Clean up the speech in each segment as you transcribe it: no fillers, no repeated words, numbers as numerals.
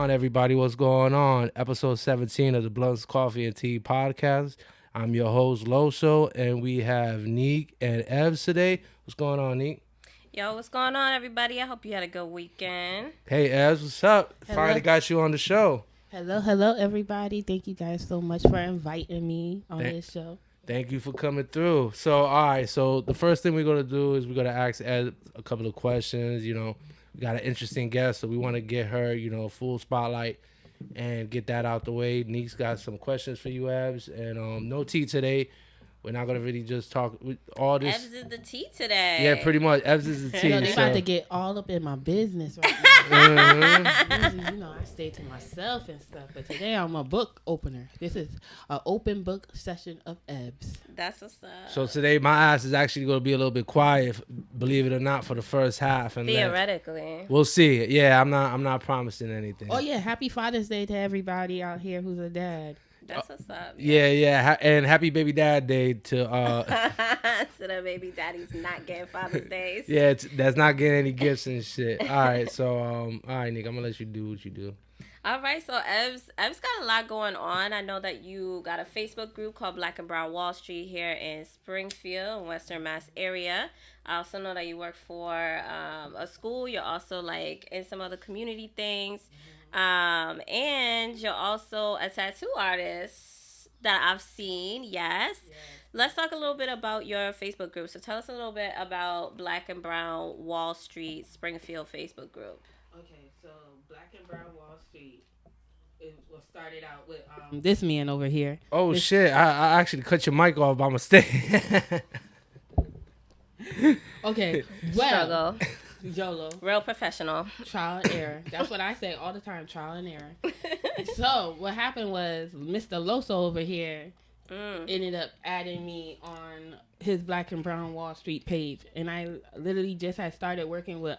on, everybody? What's going on? Episode 17 of the Bluntz, Coffee and Tea podcast. I'm your host, Loso, and we have Nique and Evs today. What's going on, Nique? Yo, what's going on, everybody? I hope you had a good weekend. Hey, Evs, what's up? Hello. Finally got you on the show. Hello, everybody. Thank you guys so much for inviting me on this show. Thank you for coming through. So, all right. So, the first thing we're going to do is we're going to ask Ed a couple of questions. You know, we got an interesting guest, so we want to get her, full spotlight and get that out the way. Nique's got some questions for you, Evs. And no tea today. We're not going to really just talk with all this. Evs is the tea today. Yeah, pretty much. Evs is the tea. They about to get all up in my business right now. Usually, I stay to myself and stuff. But today I'm a book opener. This is an open book session of Evs. That's what's up. So today my ass is actually going to be a little bit quiet, believe it or not, for the first half. And theoretically. We'll see. Yeah, I'm not promising anything. Oh, yeah. Happy Father's Day to everybody out here who's a dad. That's what's up. Yeah. And happy baby dad day to to the baby daddies not getting Father's Days. Yeah, that's not getting any gifts and shit. All right, so all right, Nique, I'm gonna let you do what you do. All right, so Evs got a lot going on. I know that you got a Facebook group called Black and Brown Wall Street here in Springfield, Western Mass area. I also know that you work for a school. You're also like in some other community things. And you're also a tattoo artist that I've seen. Yes. Let's talk a little bit about your Facebook group. So tell us a little bit about Black and Brown Wall Street Springfield Facebook group. Okay, so Black and Brown Wall Street, it was started out with this man over here. Oh, shit. I actually cut your mic off by mistake. Okay, well. Struggle. YOLO. Real professional. Trial and error. That's what I say all the time, trial and error. So what happened was Mr. Loso over here ended up adding me on his Black and Brown Wall Street page. And I literally just had started working with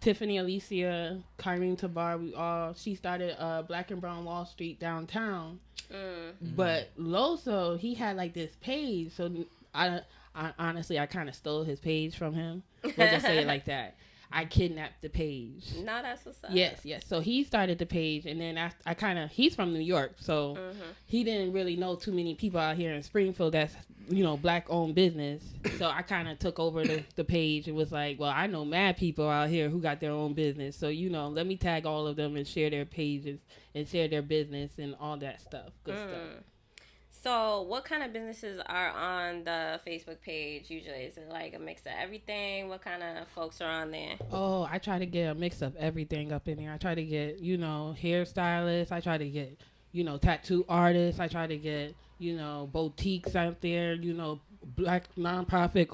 Tiffany Alicia, Kyrene Tabar. She started Black and Brown Wall Street downtown. But Loso, he had like this page. So I honestly, I kind of stole his page from him. We'll just say it like that. I kidnapped the page. No, that's what's up. Yes. So he started the page, and then he's from New York, so he didn't really know too many people out here in Springfield that's, black-owned business. So I kind of took over the page and was like, well, I know mad people out here who got their own business. So, let me tag all of them and share their pages and share their business and all that stuff. Good stuff. So, what kind of businesses are on the Facebook page usually? Is it like a mix of everything? What kind of folks are on there? Oh, I try to get a mix of everything up in there. I try to get, hairstylists. I try to get, tattoo artists. I try to get, boutiques out there, black nonprofit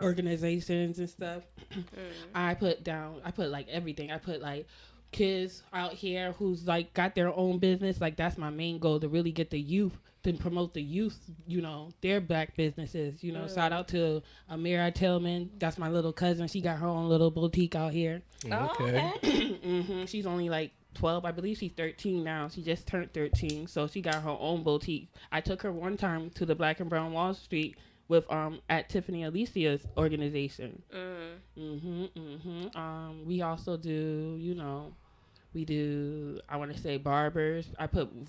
organizations and stuff. I put like everything. I put like kids out here who's like got their own business. Like that's my main goal, to really get the youth, to promote the youth, their black businesses. Shout out to Amira Tillman. That's my little cousin. She got her own little boutique out here. Okay. She's only like 12. I believe she's 13 now. She just turned 13. So she got her own boutique. I took her one time to the Black and Brown Wall Street with at Tiffany Alicia's organization. We also do, we do, I want to say, barbers.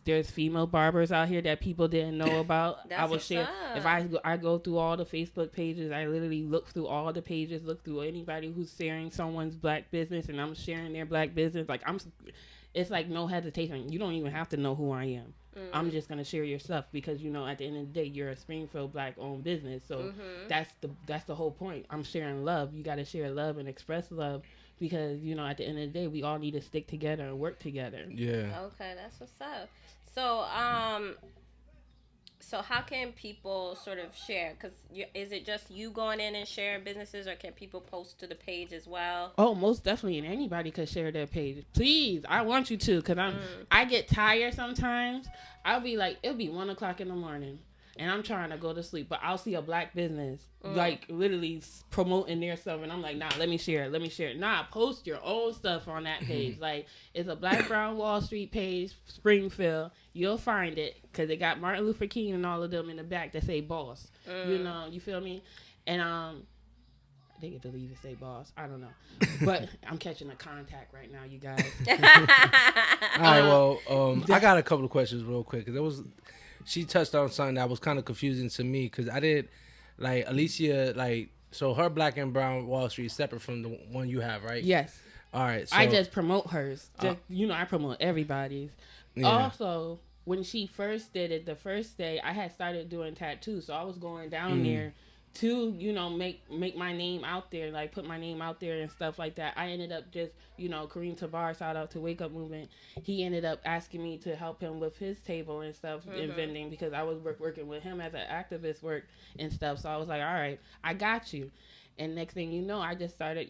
There's female barbers out here that people didn't know about. I will share. If I go through all the Facebook pages, I literally look through all the pages, look through anybody who's sharing someone's black business, and I'm sharing their black business. Like it's like no hesitation. You don't even have to know who I am. I'm just going to share your stuff because, at the end of the day, you're a Springfield black-owned business. So that's the whole point. I'm sharing love. You got to share love and express love because, at the end of the day, we all need to stick together and work together. Yeah. Okay, that's what's up. So how can people sort of share? Because is it just you going in and sharing businesses, or can people post to the page as well? Oh, most definitely, and anybody could share their page. Please, I want you to, because I get tired sometimes. I'll be like, it'll be 1 o'clock in the morning, and I'm trying to go to sleep, but I'll see a black business, like, literally promoting their stuff, and I'm like, nah, let me share it. Nah, post your own stuff on that page. Like, it's a Black Brown Wall Street page, Springfield. You'll find it, because it got Martin Luther King and all of them in the back that say boss. You feel me? And They could delete it, say boss. I don't know. But I'm catching a contact right now, you guys. All right, well, I got a couple of questions real quick. She touched on something that was kind of confusing to me because I did, like, Alicia, like, so her Black and Brown Wall Street is separate from the one you have, right? Yes. All right. So, I just promote hers. I promote everybody's. Yeah. Also, when she first did it, the first day, I had started doing tattoos. So I was going down there to, make my name out there, like put my name out there and stuff like that. I ended up just, Kareem Tabar, shout out to Wake Up Movement. He ended up asking me to help him with his table and stuff and vending because I was working with him as an activist work and stuff. So I was like, all right, I got you. And next thing you know, I just started,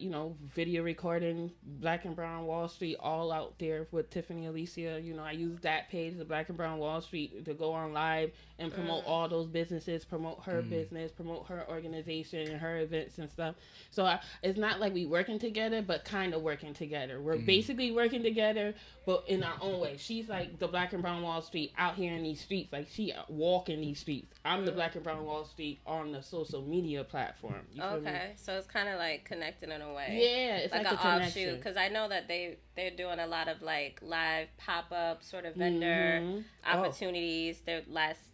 video recording Black and Brown Wall Street all out there with Tiffany Alicia. I used that page, the Black and Brown Wall Street, to go on live and promote all those businesses, promote her business, promote her organization and her events and stuff. So it's not like we working together, but kind of working together. We're basically working together, but in our own way. She's like the Black and Brown Wall Street out here in these streets. Like she walking these streets. I'm the Black and Brown Wall Street on the social media platform. You feel me? So it's kind of like connected in a way. Yeah, it's like an offshoot. Because I know that they're doing a lot of like live pop-up sort of vendor opportunities.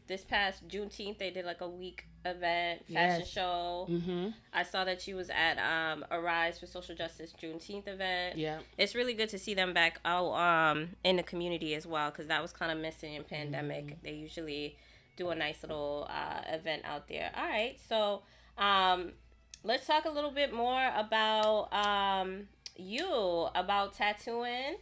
This past Juneteenth, they did like a week event, fashion show. I saw that she was at a Rise for Social Justice Juneteenth event. Yeah, it's really good to see them back out in the community as well, because that was kind of missing in pandemic. They usually do a nice little event out there. All right, so let's talk a little bit more about about tattooing.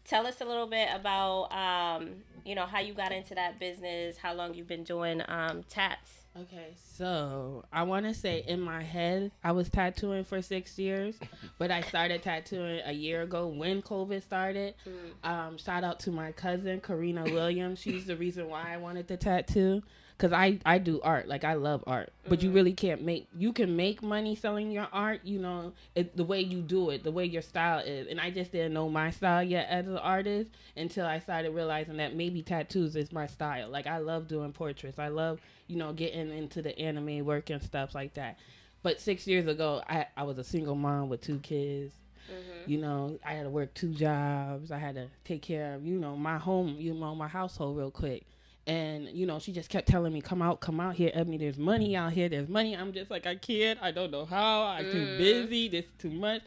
Tell us a little bit about how you got into that business, how long you've been doing tats. Okay, so I want to say in my head, I was tattooing for 6 years, but I started tattooing a year ago when COVID started. Shout out to my cousin, Karina Williams. She's the reason why I wanted to tattoo. Because I do art. Like, I love art. But you really can't you can make money selling your art, the way you do it, the way your style is. And I just didn't know my style yet as an artist until I started realizing that maybe tattoos is my style. Like, I love doing portraits. I love, getting into the anime work and stuff like that. But 6 years ago, I was a single mom with 2 kids. I had to work 2 jobs. I had to take care of, my home, my household real quick. And, she just kept telling me, come out here, Ebony, there's money out here, there's money. I'm just like, I can't, I don't know how, I'm too busy, this is too much.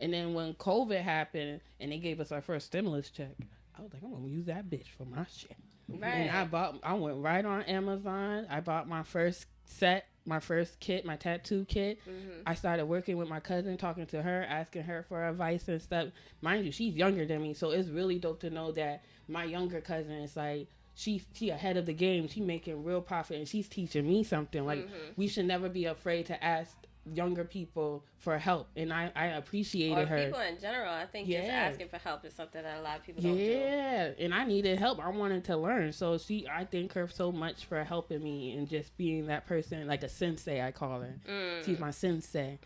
And then when COVID happened and they gave us our first stimulus check, I was like, I'm going to use that bitch for my shit. Right. And I went right on Amazon. I bought my first set, my first kit, my tattoo kit. I started working with my cousin, talking to her, asking her for advice and stuff. Mind you, she's younger than me, so it's really dope to know that my younger cousin is like, she ahead of the game. She making real profit, and she's teaching me something. Like, we should never be afraid to ask younger people for help, and I appreciated her. Or people in general. I think just asking for help is something that a lot of people don't do. Yeah, and I needed help. I wanted to learn. So I thank her so much for helping me and just being that person, like a sensei, I call her. She's my sensei.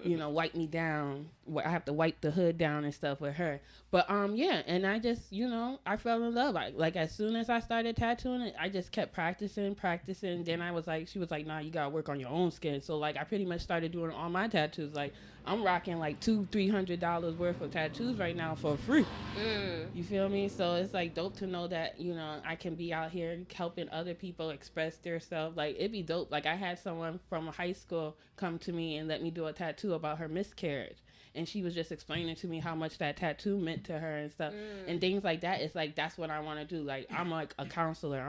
Wipe me down. I have to wipe the hood down and stuff with her. But and I just, I fell in love. Like as soon as I started tattooing it, I just kept practicing. Then she was like, nah, you gotta work on your own skin. So like I pretty much started doing all my tattoos. Like I'm rocking like $200-$300 worth of tattoos right now for free. You feel me? So it's like dope to know that, I can be out here helping other people express themselves. Like it'd be dope. Like I had someone from high school come to me and let me do a tattoo about her miscarriage. And she was just explaining to me how much that tattoo meant to her and stuff and things like that. It's like, that's what I want to do. Like, I'm like a counselor.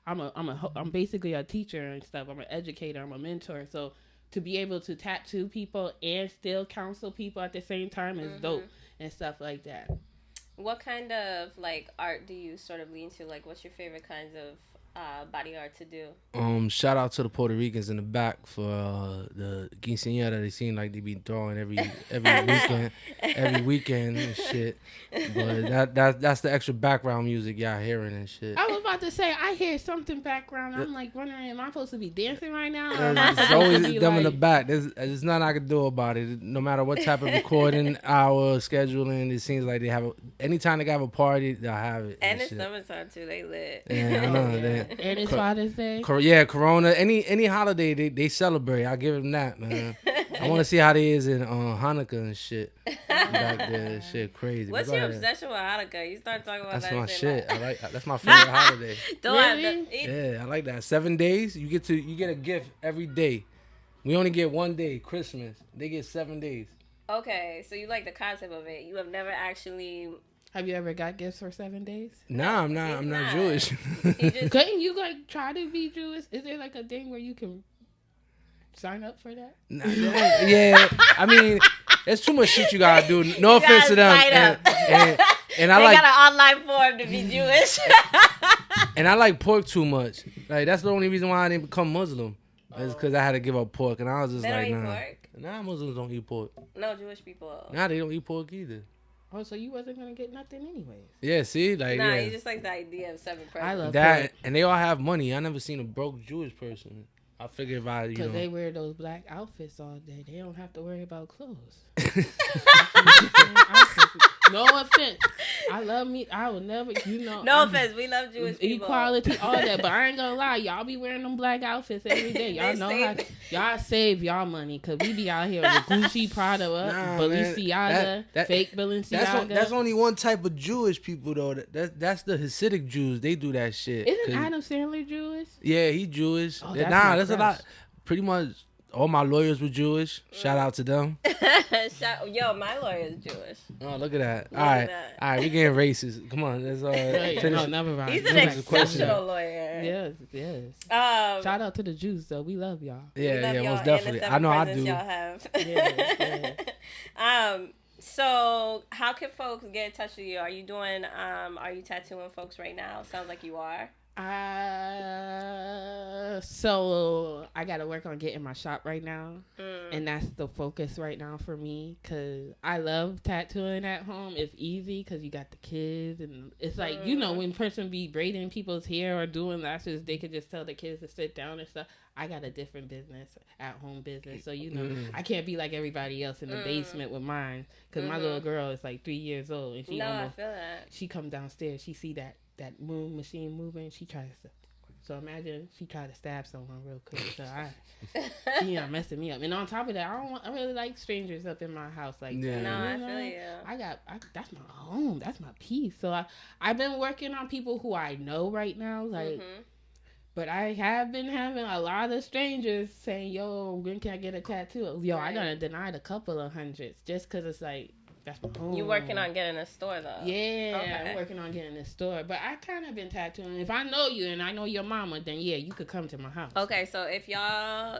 I'm basically a teacher and stuff. I'm an educator. I'm a mentor. So to be able to tattoo people and still counsel people at the same time is dope and stuff like that. What kind of like art do you sort of lean to? Like, what's your favorite kinds of body art to do? Shout out to the Puerto Ricans in the back for the quinceañera. They seem like they be throwing every weekend and shit. But that's the extra background music y'all hearing and shit. I was about to say, I hear something background. I'm like wondering, am I supposed to be dancing right now? Or it's always them in the back. There's nothing I can do about it. No matter what type of recording hour scheduling, it seems like they have anytime they have a party, they'll have it. And it's summertime too. They lit. Yeah, I know. And it's Father's Day. Yeah, Corona. Any holiday they celebrate. I'll give them that, man. I want to see how they is in Hanukkah and shit. Back there, shit crazy. What's your obsession with Hanukkah? You start talking about that's that. My shit. That's my favorite holiday. Really? Yeah, I like that. 7 days. You get a gift every day. We only get 1 day, Christmas. They get 7 days. Okay, so you like the concept of it. You have never actually. Have you ever got gifts for 7 days? Nah, I'm not Jewish. Couldn't you like try to be Jewish? Is there like a thing where you can sign up for that? Nah, yeah, I mean, there's too much shit you gotta do. No offense to them. And I got an online form to be Jewish. And I like pork too much. Like that's the only reason why I didn't become Muslim. Is because I had to give up pork, and I was just they like, don't nah. Eat pork? Nah, Muslims don't eat pork. No, Jewish people. Nah, they don't eat pork either. Oh, so you wasn't gonna get nothing anyways? Yeah, see, like nah, you just like the idea of 7 presents. I love that, pork. and they all have money. I never seen a broke Jewish person. I figure if I, because they wear those black outfits all day, they don't have to worry about clothes. No offense, I love me. I will never, No offense, we love Jewish people. Equality, all that. But I ain't gonna lie, y'all be wearing them black outfits every day. Y'all know how y'all save y'all money because we be out here with Gucci, Prada, Balenciaga, fake Balenciaga. That's only one type of Jewish people though. That's the Hasidic Jews. They do that shit. Isn't Adam Sandler Jewish? Yeah, he Jewish. Oh, that's a lot. Pretty much. All my lawyers were Jewish. Shout out to them. Yo, my lawyer is Jewish. Oh, look at that. All right, we getting racist. Come on, let's finish. No, never mind. He's an exceptional lawyer. Yes. Shout out to the Jews, though. We love y'all. Yeah, most definitely. I know I do. Y'all have. Yeah. So how can folks get in touch with you? Are you tattooing folks right now? Sounds like you are. So I gotta work on getting my shop right now, and that's the focus right now for me. Cause I love tattooing at home. It's easy cause you got the kids, and it's like when person be braiding people's hair or doing lashes, they could just tell the kids to sit down and stuff. I got a different business, at home business, so I can't be like everybody else in the basement with mine. Cause my little girl is like 3 years old, and I feel that. She come downstairs, she see that moon machine moving, she tries to. So imagine she tried to stab someone real quick. So she messing me up. And on top of that, I really like strangers up in my house like that. No, I feel you. That's my home. That's my peace. So I've been working on people who I know right now, like. But I have been having a lot of strangers saying, "Yo, when can I get a tattoo?" Yo, I done denied a couple of hundreds just because it's like. That's my home. You working on getting a store though? Yeah, okay. I'm working on getting a store. But I kind of been tattooing. If I know you and I know your mama, then yeah, you could come to my house. Okay, so if y'all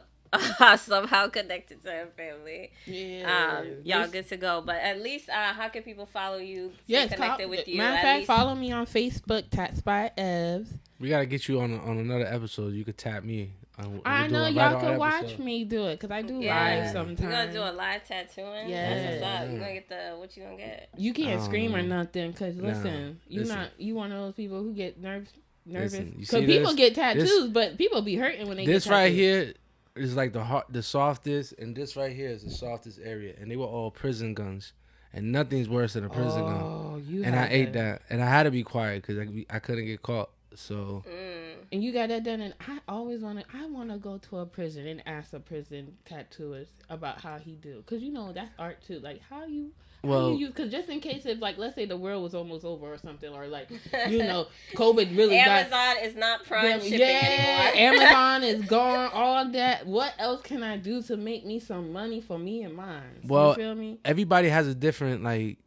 are somehow connected to her family, y'all good to go. But at least, how can people follow you? Stay connected with you. Matter of fact, follow me on Facebook, Tats by Evs. We gotta get you on another episode. You could tap me. I know y'all can watch me do it because I do live sometimes. You're gonna do a live tattooing? Yeah. That's what's up. You're gonna get what you gonna get? You can't scream or nothing because listen, you one of those people who get nervous because people get tattoos, but people be hurting when they get tattoos. This right here is like the softest, and this right here is the softest area, and they were all prison guns. And nothing's worse than a prison gun. And I ate that, and I had to be quiet because I couldn't get caught. So. And you got that done, and I want to go to a prison and ask a prison tattooist about how he do, because that's art too. Like how you because just in case if like let's say the world was almost over or something, or like COVID really Amazon is not prime shipping anymore. Amazon is gone. All that. What else can I do to make me some money for me and mine? Well, you feel me? Everybody has a different way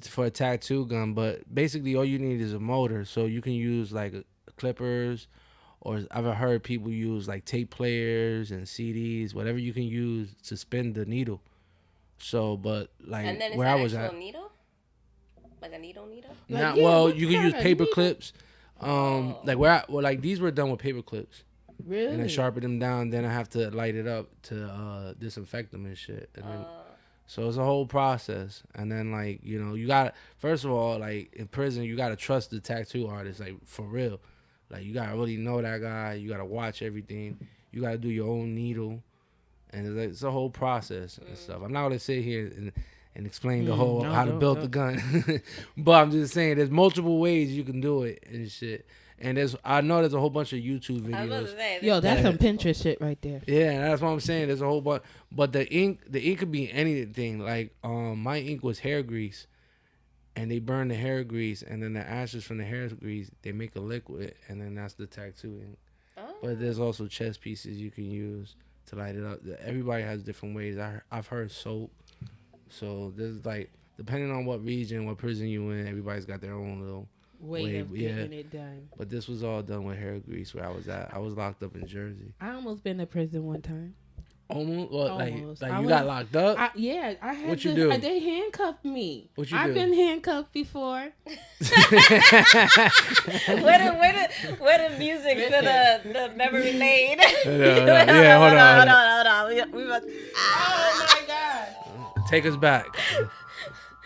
for a tattoo gun, but basically all you need is a motor, so you can use like clippers, or I've heard people use like tape players and CDs, whatever you can use to spin the needle. So, but like and then where I was at, needle, like a needle. You can use paper clips. Like these were done with paper clips. Really? And I sharpen them down. Then I have to light it up to disinfect them and shit. And then, so it's a whole process. And then like you got first of all like in prison you gotta trust the tattoo artist like for real. Like you gotta really know that guy. You gotta watch everything. You gotta do your own needle. And it's a whole process and stuff. I'm not gonna sit here and explain the whole how to build the gun, but I'm just saying there's multiple ways you can do it and shit. And I know there's a whole bunch of YouTube videos. Yo, that's some Pinterest shit right there. Yeah, that's what I'm saying. There's a whole bunch, but the ink could be anything. Like my ink was hair grease, and they burn the hair grease, and then the ashes from the hair grease they make a liquid, and then that's the tattoo ink. Oh. But there's also chess pieces you can use to light it up. Everybody has different ways. I've heard soap. So there's like, depending on what region, what prison you in, everybody's got their own little way of getting it done. But this was all done with hair grease where I was at. I was locked up in Jersey. I almost been to prison one time. Almost? What, almost. Like you got locked up? I had. What you do? They handcuffed me. What you do? I've been handcuffed before. Where the music to the memory lane? Yeah, hold on. Oh my God. Take us back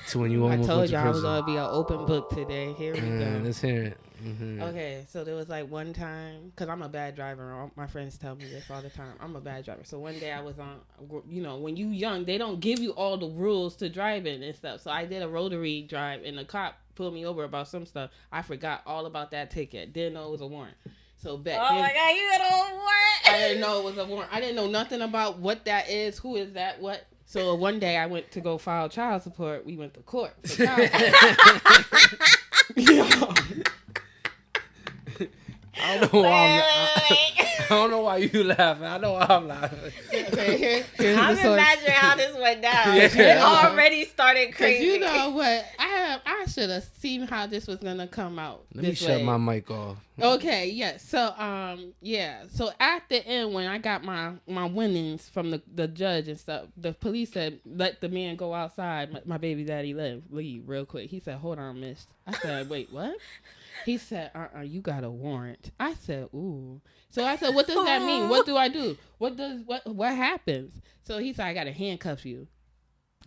to when you almost went to prison. I told you I was gonna be an open book today. Here we go. Let's hear it. Mm-hmm. Okay, so there was like one time, because I'm a bad driver. My friends tell me this all the time. I'm a bad driver. So one day I was on, when you young, they don't give you all the rules to driving and stuff. So I did a rotary drive, and the cop pulled me over about some stuff. I forgot all about that ticket. Didn't know it was a warrant. So my God, you got a whole warrant? I didn't know it was a warrant. I didn't know nothing about what that is, who is that, what. So one day I went to go file child support. We went to court for child support. I don't know why you laughing. I know why I'm laughing. Okay, I'm imagining how this went down. Yeah. It already started crazy. You know what? I should have seen how this was gonna come out. Let me shut my mic off. Okay, yeah. So So at the end, when I got my winnings from the judge and stuff, the police said let the man go outside. My baby daddy leave real quick. He said, "Hold on, miss." I said, "Wait, what?" He said, you got a warrant. I said, ooh. So I said, what does that mean? What do I do? What happens? So he said, I got to handcuff you.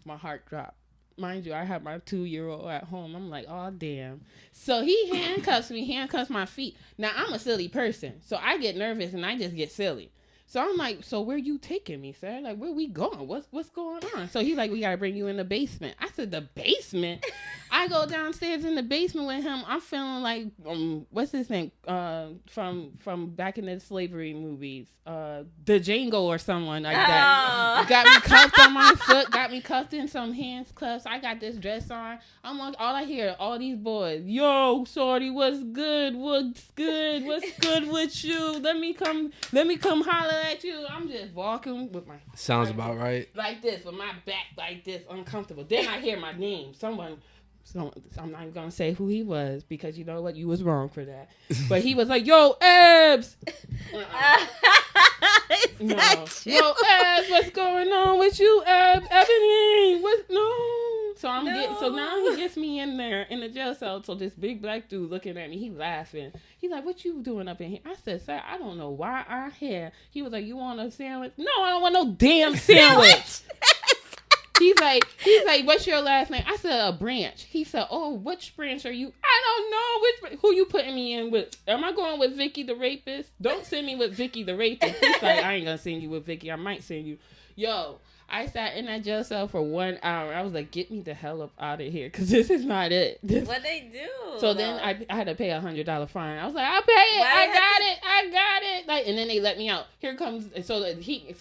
My heart dropped. Mind you, I have my 2-year-old at home. I'm like, oh, damn. So he handcuffs my feet. Now, I'm a silly person. So I get nervous and I just get silly. So I'm like, so where you taking me, sir? Like, where we going? What's going on? So he's like, we got to bring you in the basement. I said, the basement? I go downstairs in the basement with him. I'm feeling like, what's his name? From back in the slavery movies, the Django or someone like that. Got me cuffed on my foot. Got me cuffed in some hands cuffs. I got this dress on. I'm like, all I hear, all these boys, yo, shorty, what's good? What's good? What's good with you? Let me come holler at you. I'm just walking with my sounds about right. Like this, with my back like this, uncomfortable. Then I hear my name. So I'm not even gonna say who he was because you know what, you was wrong for that. But he was like, "Yo, Ebs." No. Yo, Ebs, what's going on with you, Ebs? Ebony, So now he gets me in there in the jail cell. So this big black dude looking at me, he laughing. He's like, "What you doing up in here?" I said, "Sir, I don't know why I'm here." He was like, "You want a sandwich?" No, I don't want no damn sandwich. He's like, "What's your last name?" I said, "A Branch." He said, "Oh, which branch are you?" I don't know who you putting me in with. Am I going with Vicky the rapist? Don't send me with Vicky the rapist. He's like, "I ain't gonna send you with Vicky. I might send you." Yo, I sat in that jail cell for 1 hour. I was like, "Get me the hell up out of here, because this is not it." What they do? So then I had to pay $100 fine. I was like, "I'll pay it. I got it." Like, and then they let me out. Here comes so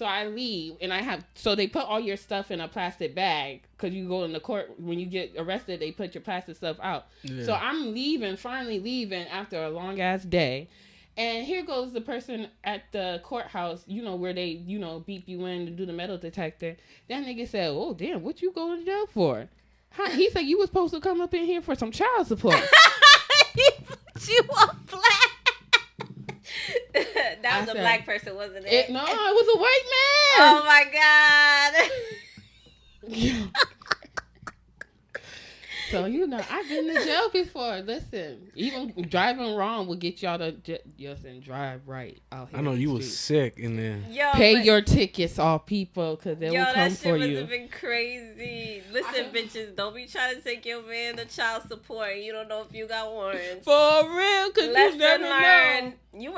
I leave and so they put all your stuff in a plastic bag because you go in the court when you get arrested. They put your plastic stuff out. Yeah. So I'm finally leaving after a long ass day. And here goes the person at the courthouse, where they, beep you in to do the metal detector. That nigga said, "Oh, damn, what you going to jail for?" He said, "You was supposed to come up in here for some child support." He put you on black. That was a black person, wasn't it? No, it was a white man. Oh, my God. So, I've been to jail before. Listen, even driving wrong will get y'all to just drive right out here. I know you was sick in there. Pay your tickets, all people, because they will come for you. That shit must have been crazy. Listen, bitches, don't be trying to take your man to child support. You don't know if you got warrants. For real, because you never know. You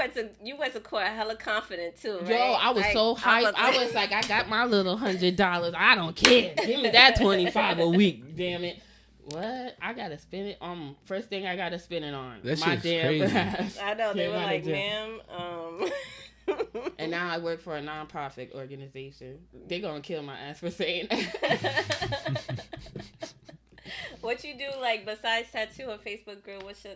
went to court hella confident too, right? Yo, I was so hyped. I was like, I got my little $100. I don't care. Give me that $25 a week, damn it. What? I gotta spend it on first thing I gotta spend it on. That my shit's damn crazy. Ass. I know they were like, ma'am. And now I work for a nonprofit organization. They're gonna kill my ass for saying that. What you do like besides tattoo or Facebook group? What's your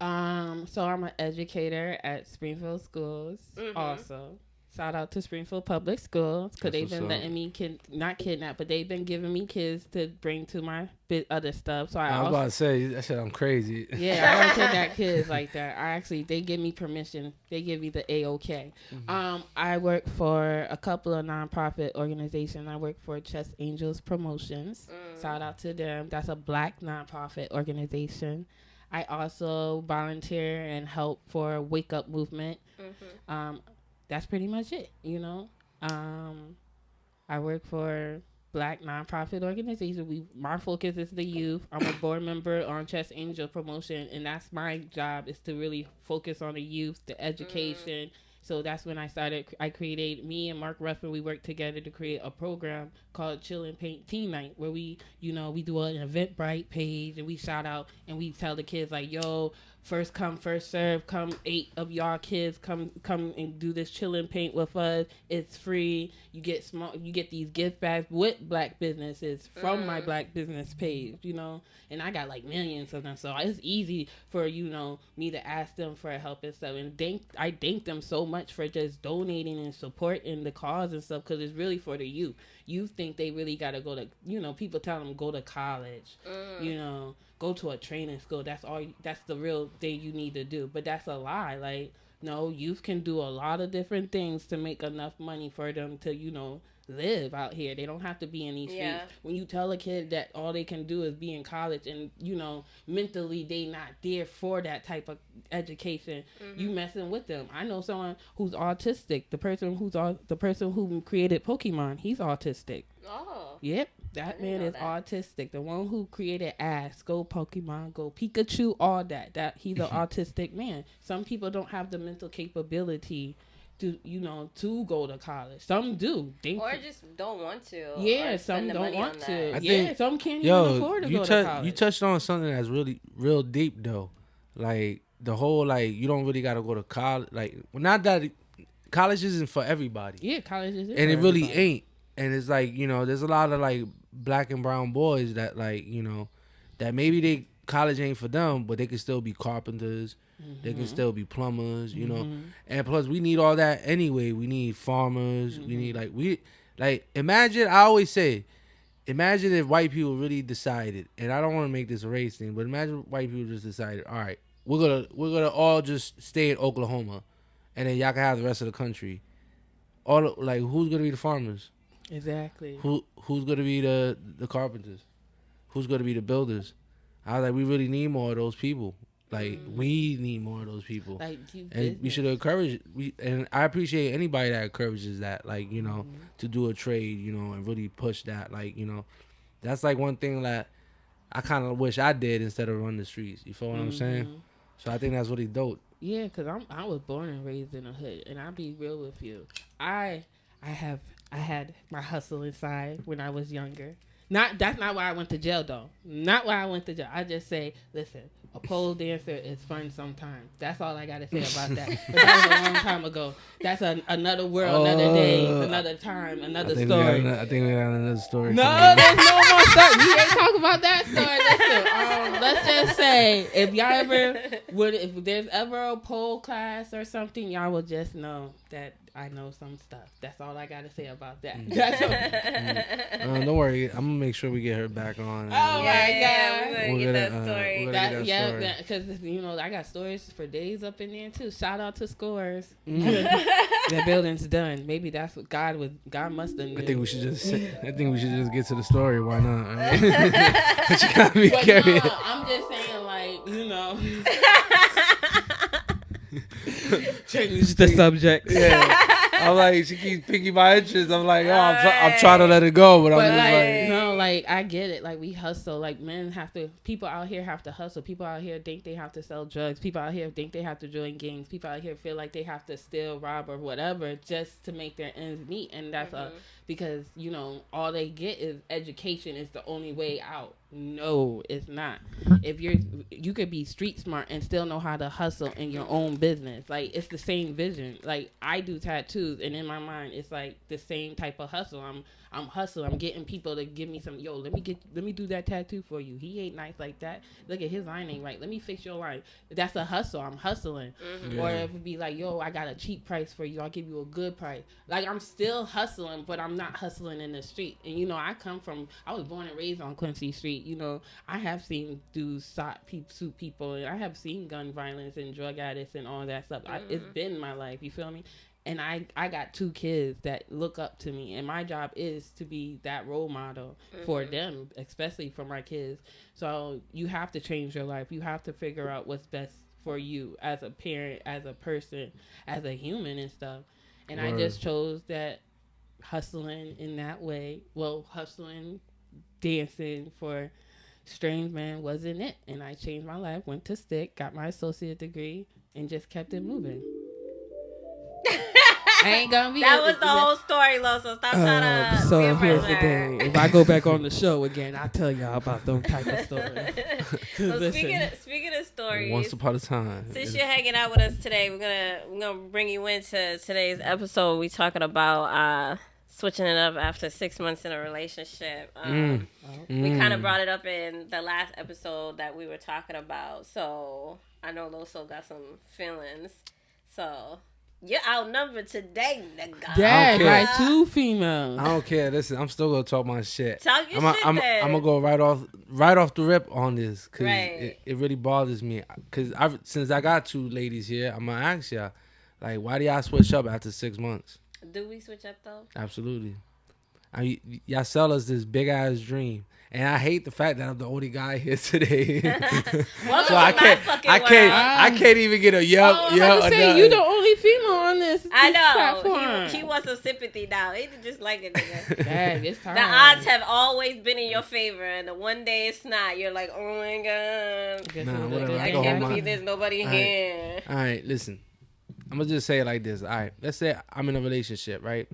So I'm an educator at Springfield Schools. Also, shout out to Springfield Public Schools because they've been letting me not kidnap, but they've been giving me kids to bring to my other stuff. So I was about to say that shit. I'm crazy. Yeah, I don't kidnap kids like that. They give me permission. They give me the A-OK. I work for a couple of nonprofit organizations. I work for Chess Angels Promotions. Shout out to them. That's a Black nonprofit organization. I also volunteer and help for Wake Up Movement. That's pretty much it, you know. I work for Black nonprofit organization. My focus is the youth. I'm a board member on Chess Angel Promotion, and that's my job is to really focus on the youth, the education. So that's when I created, me and Mark Ruffin, we worked together to create a program called Chill and Paint Teen Night, where we do an Eventbrite page, and we shout out and we tell the kids like, yo, first come, first serve. Come 8 of y'all kids, come and do this chill and paint with us. It's free. You get these gift bags with Black businesses from my Black business page, you know. And I got like millions of them, so it's easy for me to ask them for help and stuff. And I thank them so much for just donating and supporting the cause and stuff, because it's really for the youth. You think they really got to go to, people tell them go to college, go to a training school. That's the real thing you need to do. But that's a lie. Like, no, youth can do a lot of different things to make enough money for them to, live out here. They don't have to be in these streets. When you tell a kid that all they can do is be in college and, mentally they not there for that type of education, you messing with them. I know someone who's autistic. The person who created Pokemon, he's autistic. Oh. Yep. That man is autistic. The one who created Ash, Go Pokemon, Go Pikachu, all that. That he's an autistic man. Some people don't have the mental capability to go to college. Some do. Or just don't want to. Yeah, some don't want to. Some can't even afford to go to college. You touched on something that's really real deep though. Like the whole you don't really gotta go to college. Not that college isn't for everybody. Yeah, college isn't. And it really ain't. And it's there's a lot of Black and brown boys that that maybe college ain't for them, but they can still be carpenters. They can still be plumbers, and plus we need all that anyway. We need farmers. We need imagine. I always say, imagine if white people really decided, and I don't want to make this a race thing, but imagine white people just decided, all right, we're gonna all just stay in Oklahoma, and then y'all can have the rest of the country. Who's gonna be the farmers? Exactly. Who's gonna be the carpenters? Who's gonna be the builders? I was like, we really need more of those people. We need more of those people. And we should encourage. And I appreciate anybody that encourages that. To do a trade. And really push that. That's one thing that I kind of wish I did instead of run the streets. You feel what I'm saying? So I think that's really dope. Yeah, because I was born and raised in a hood, and I'll be real with you. I had my hustle inside when I was younger. That's not why I went to jail though. Not why I went to jail. I just say, listen, a pole dancer is fun sometimes. That's all I gotta say about that. But that was a long time ago. That's another world, another day, another time, another story. I think we got another story. No, there's no more story. We ain't talking about that story. Listen, let's just say if there's ever a pole class or something, y'all will just know that I know some stuff. That's all I gotta say about that. Don't worry, I'm gonna make sure we get her back on. Oh my God, we're gonna get that story. Because I got stories for days up in there too. Shout out to Scores. That building's done. Maybe that's what God must have knew. I think we should just get to the story. Why not? Right? But you gotta be careful. No, I'm just saying, change the subject. Yeah. I'm like, she keeps piquing my interest. I'm like, I'm trying to let it go, but I'm just no, I get it. We hustle. People out here have to hustle. People out here think they have to sell drugs. People out here think they have to join gangs. People out here feel like they have to steal, rob, or whatever just to make their ends meet. And because all they get is education is the only way out. No, it's not. If you could be street smart and still know how to hustle in your own business. Like, it's the same vision. Like, I do tattoos, and in my mind it's like the same type of hustle. I'm hustling. I'm getting people to give me some. Yo, let me do that tattoo for you. He ain't nice like that. Look at his line ain't right. Let me fix your line. That's a hustle. I'm hustling. Mm-hmm. Or if it be like, yo, I got a cheap price for you. I'll give you a good price. Like, I'm still hustling, but I'm not hustling in the street. And I was born and raised on Quincy Street. I have seen dudes shoot people, and I have seen gun violence and drug addicts and all that stuff. Mm-hmm. It's been my life. You feel me? And I got 2 kids that look up to me, and my job is to be that role model for them, especially for my kids. So you have to change your life. You have to figure out what's best for you as a parent, as a person, as a human and stuff. And I just chose that hustling in that way. Well, hustling, dancing for Strange Man wasn't it. And I changed my life, went to Stick, got my associate degree, and just kept it moving. I ain't gonna be. That was the whole story, Lo. So stop trying to. So here's the thing: if I go back on the show again, I'll tell y'all about those type of stories. Well, speaking of stories, once upon a time. Since you're hanging out with us today, we're gonna bring you into today's episode. We talking about switching it up after 6 months in a relationship. We kind of brought it up in the last episode that we were talking about. So I know Loso got some feelings. So. You're outnumbered today, nigga. Yeah, by 2 females. I don't care. Listen, I'm still gonna talk my shit. Talk your shit. I'm gonna go right off the rip on this, cause it really bothers me. Cause since I got 2 ladies here, I'm gonna ask y'all, like, why do y'all switch up after 6 months? Do we switch up though? Absolutely. Y'all sell us this big ass dream. And I hate the fact that I'm the only guy here today. So I can't even get a yup. You the only female on this. I know. Platform. He wants some sympathy now. He just like it, nigga. Dang, it's hard. The odds have always been in your favor, and the one day it's not. You're like, oh my god. I can't believe there's nobody here. All right, listen. I'm gonna just say it like this. All right, let's say I'm in a relationship, right?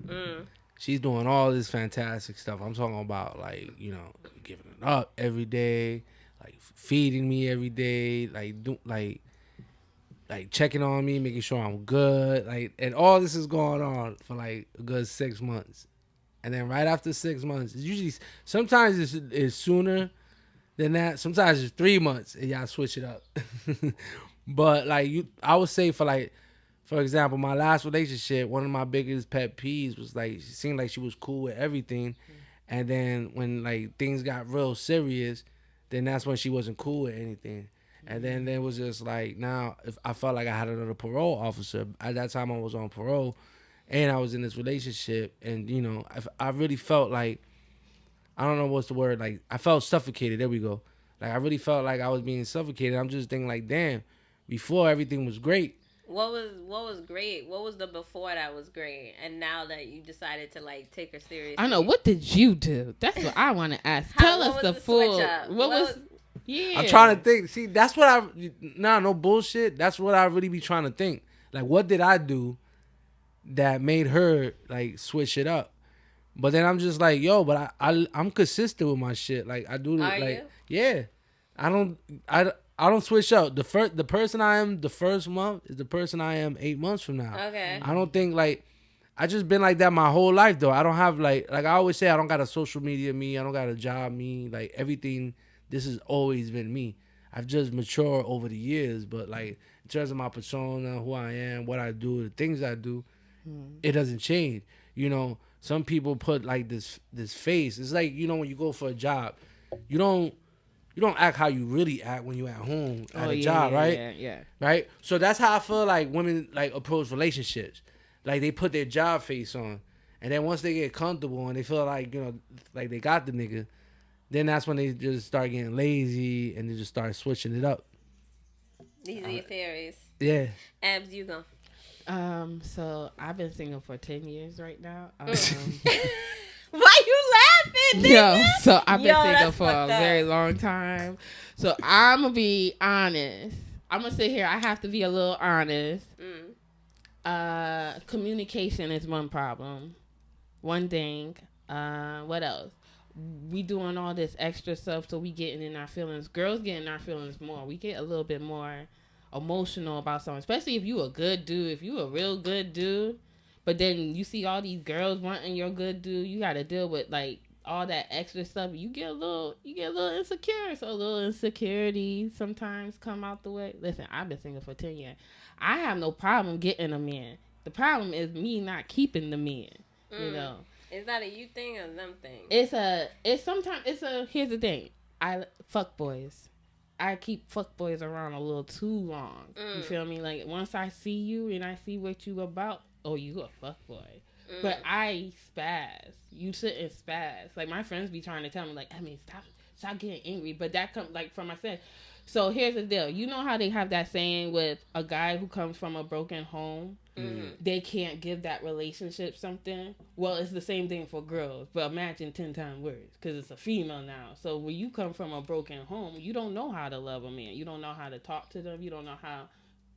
She's doing all this fantastic stuff. I'm talking about, like, giving it up every day, like feeding me every day, like checking on me, making sure I'm good, like, and all this is going on for like a good 6 months. And then right after 6 months, it's usually sometimes it's sooner than that. Sometimes it's 3 months and y'all switch it up. But like I would say for example, my last relationship, one of my biggest pet peeves was, like, she seemed like she was cool with everything. And then when, like, things got real serious, then that's when she wasn't cool with anything. And then there was just, like, now, if I felt like I had another parole officer. At that time, I was on parole, and I was in this relationship. And, I really felt like, I don't know what's the word, like, I felt suffocated. There we go. Like, I really felt like I was being suffocated. I'm just thinking, like, damn, before everything was great. What was great? What was the before that was great? And now that you decided to, like, take her seriously. I know. What did you do? That's what I want to ask. Tell us the full. What was? Yeah. I'm trying to think. See, that's what no bullshit. That's what I really be trying to think. Like, what did I do that made her, like, switch it up? But then I'm just like, yo, but I'm consistent with my shit. Like, I do, like, yeah. I don't switch up. The person I am the first month is the person I am 8 months from now. Okay. I don't think, like, I just been like that my whole life, though. I don't have, like I always say, I don't got a social media me. I don't got a job me. Like, everything, this has always been me. I've just matured over the years, but, like, in terms of my persona, who I am, what I do, the things I do, it doesn't change. Some people put, like, this face. It's like, when you go for a job, you don't act how you really act when you're at home at a job, right? Yeah. Right? So that's how I feel like women, like, approach relationships. Like, they put their job face on. And then once they get comfortable and they feel like, like they got the nigga, then that's when they just start getting lazy and they just start switching it up. These are your theories. Yeah. Abs, you go. So I've been single for 10 years right now. Why you laughing, nigga? Yo, so I've been single for a very long time. So I'm going to be honest. I'm going to sit here. I have to be a little honest. Communication is one problem One thing. What else? We doing all this extra stuff, so we getting in our feelings. Girls get in our feelings more. We get a little bit more emotional about something, especially if you a good dude. If you a real good dude, but then you see all these girls wanting your good dude, you got to deal with like all that extra stuff. You get a little insecure. So a little insecurity sometimes come out the way. Listen, I've been single for 10 years. I have no problem getting a man. The problem is me not keeping the man. You know. Is that a you thing or them thing? Here's the thing. I fuck boys. I keep fuck boys around a little too long. You feel me? Like once I see you and I see what you about, oh, you a fuck boy. But I spaz. You shouldn't spaz. Like my friends be trying to tell me like, I mean, stop getting angry. But that comes like from my friend. So here's the deal. You know how they have that saying with a guy who comes from a broken home? They can't give that relationship something. Well, it's the same thing for girls, but imagine 10 times worse because it's a female now. So when you come from a broken home, you don't know how to love a man. You don't know how to talk to them. You don't know how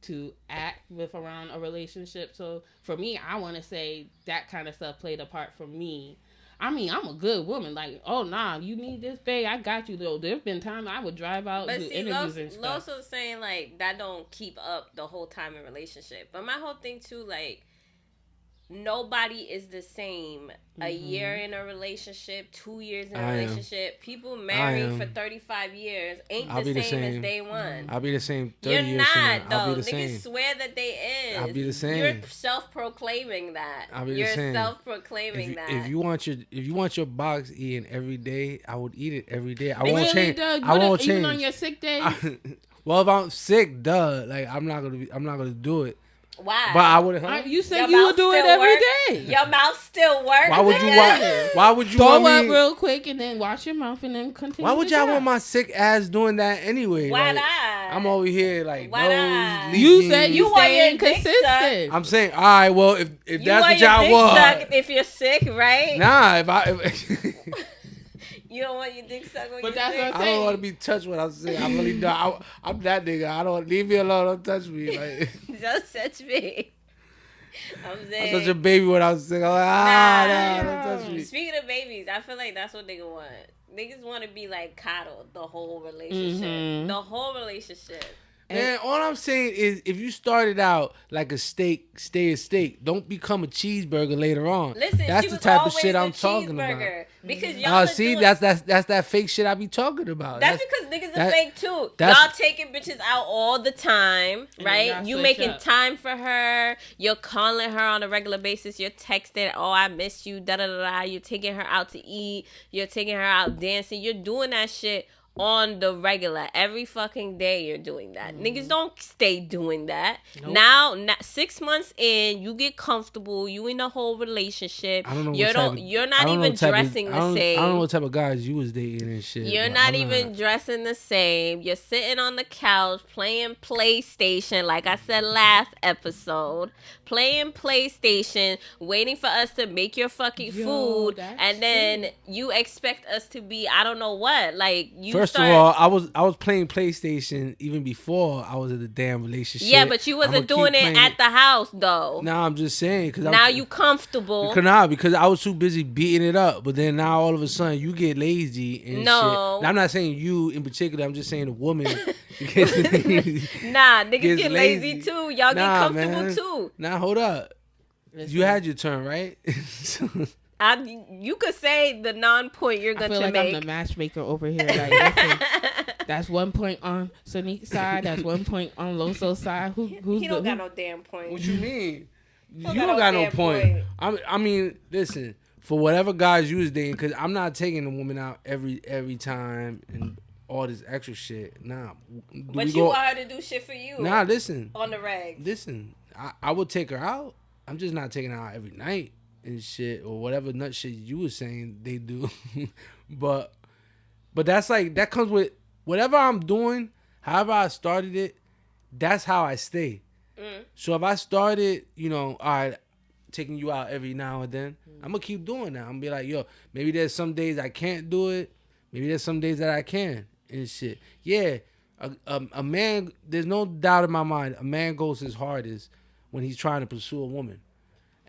to act with around a relationship. So for me, I want to say that kind of stuff played a part for me. I mean, I'm a good woman. Like, oh, nah, you need this, babe. I got you, though. There's been times I would drive out and do interviews and stuff. Los was saying, like, that don't keep up the whole time in relationship. But my whole thing, too, like, nobody is the same. A year in a relationship, 2 years in a relationship. People married for 35 years ain't the same as day one. I'll be the same 30 You're years from now. not, though. I'll be the Niggas same. swear that they is. I'll be the same. You're self-proclaiming that. I'll be You're the same. self-proclaiming that. If you want your box eaten every day, I would eat it every day. I Really, won't change. Doug? I won't change. Even on your sick days? Well, if I'm sick, like I'm not gonna do it. Why? But I would. You said you would do it every day. Your mouth still works. Why would you? Why would you throw want up real quick and then wash your mouth and then continue? Why would y'all want my sick ass doing that anyway? Why like, not? I'm over here like Why not? You said you want your staying consistent. I'm saying, all right. Well, if that's what y'all want, if you're sick, right? Nah, if you don't want your dick sucked when But you're that's sick? what I'm I saying. don't want to be touched when I'm sick. I really don't. I'm that nigga. I don't leave me alone. Don't touch me. Like Don't touch me. I'm saying. I'm such a baby when I was sick. I'm like, don't touch me. Speaking of babies, I feel like that's what niggas want. Niggas want to be like coddled the whole relationship. The whole relationship. Man, all I'm saying is if you started out like a steak, stay a steak. Don't become a cheeseburger later on. Listen, that's she the was type of always shit a I'm talking about. cheeseburger. Because y'all see, doing... that's that fake shit I be talking about. That's because niggas are fake too. Y'all taking bitches out all the time, right? You making time for her. You're calling her on a regular basis. You're texting, oh, I miss you, da-da-da-da. You're taking her out to eat. You're taking her out dancing. You're doing that shit on the regular. Every fucking day you're doing that. Niggas don't stay doing that. Nope. Now 6 months in, you get comfortable. You in a whole relationship. I don't know you're not even dressing the same. I don't know what type of guys you was dating and shit. You're not even dressing the same. You're sitting on the couch playing PlayStation, like I said last episode. Playing PlayStation, waiting for us to make your fucking food, and then you expect us to be, I don't know what. Like you. First of all, I was playing PlayStation even before I was in the damn relationship. Yeah, but you wasn't doing it at the house though. Nah, I'm just saying because now you comfortable. Because I was too busy beating it up. But then now all of a sudden you get lazy and shit. Now, I'm not saying you in particular. I'm just saying the woman. Nah, niggas get lazy too. Y'all get comfortable too. Nah, hold up. You had your turn, right? You could say the non-point you're going to make. I'm the matchmaker over here. Like, that's 1 point on Sonique's side. That's 1 point on Loso's side. Who's he don't got no damn point. What you mean? You don't got no point. I mean, listen. For whatever guys you was dating, because I'm not taking a woman out every time and all this extra shit. Nah. But you want her to do shit for you. Nah, listen. On the reg. Listen, I would take her out. I'm just not taking her out every night and shit or whatever nut shit you was saying they do. but that's like, that comes with whatever I'm doing, however I started it, that's how I stay. So if I started, all right, taking you out every now and then, I'm going to keep doing that. I'm going to be like, yo, maybe there's some days I can't do it. Maybe there's some days that I can and shit. Yeah, a man, there's no doubt in my mind, a man goes his hardest when he's trying to pursue a woman.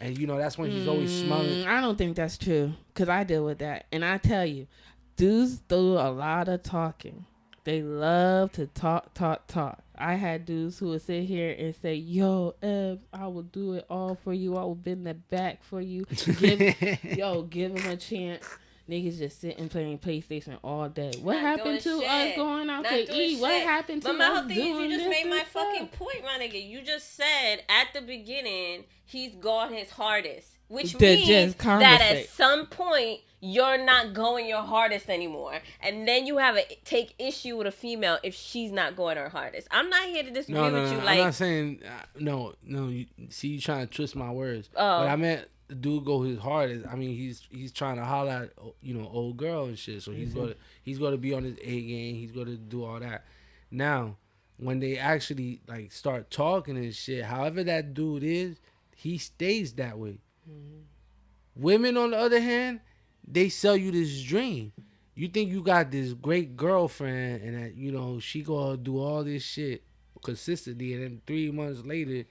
And that's when he's always smelling. I don't think that's true, because I deal with that. And I tell you, dudes do a lot of talking. They love to talk. I had dudes who would sit here and say, yo, Ev, I will do it all for you. I will bend the back for you. Give him a chance. Niggas just sitting playing PlayStation all day. What happened to us going out to eat? What happened to us doing this? But my whole thing is, you just made my fucking point, my nigga. You just said at the beginning he's gone his hardest, which means that at some point you're not going your hardest anymore, and then you have to take issue with a female if she's not going her hardest. I'm not here to disagree with you. I'm not saying no. You trying to twist my words. But I meant. The dude go his hardest. I mean, he's trying to holler at old girl and shit. So he's gonna be on his A game. He's gonna do all that. Now, when they actually like start talking and shit, however that dude is, he stays that way. Mm-hmm. Women, on the other hand, they sell you this dream. You think you got this great girlfriend and that she gonna do all this shit consistently, and then 3 months later.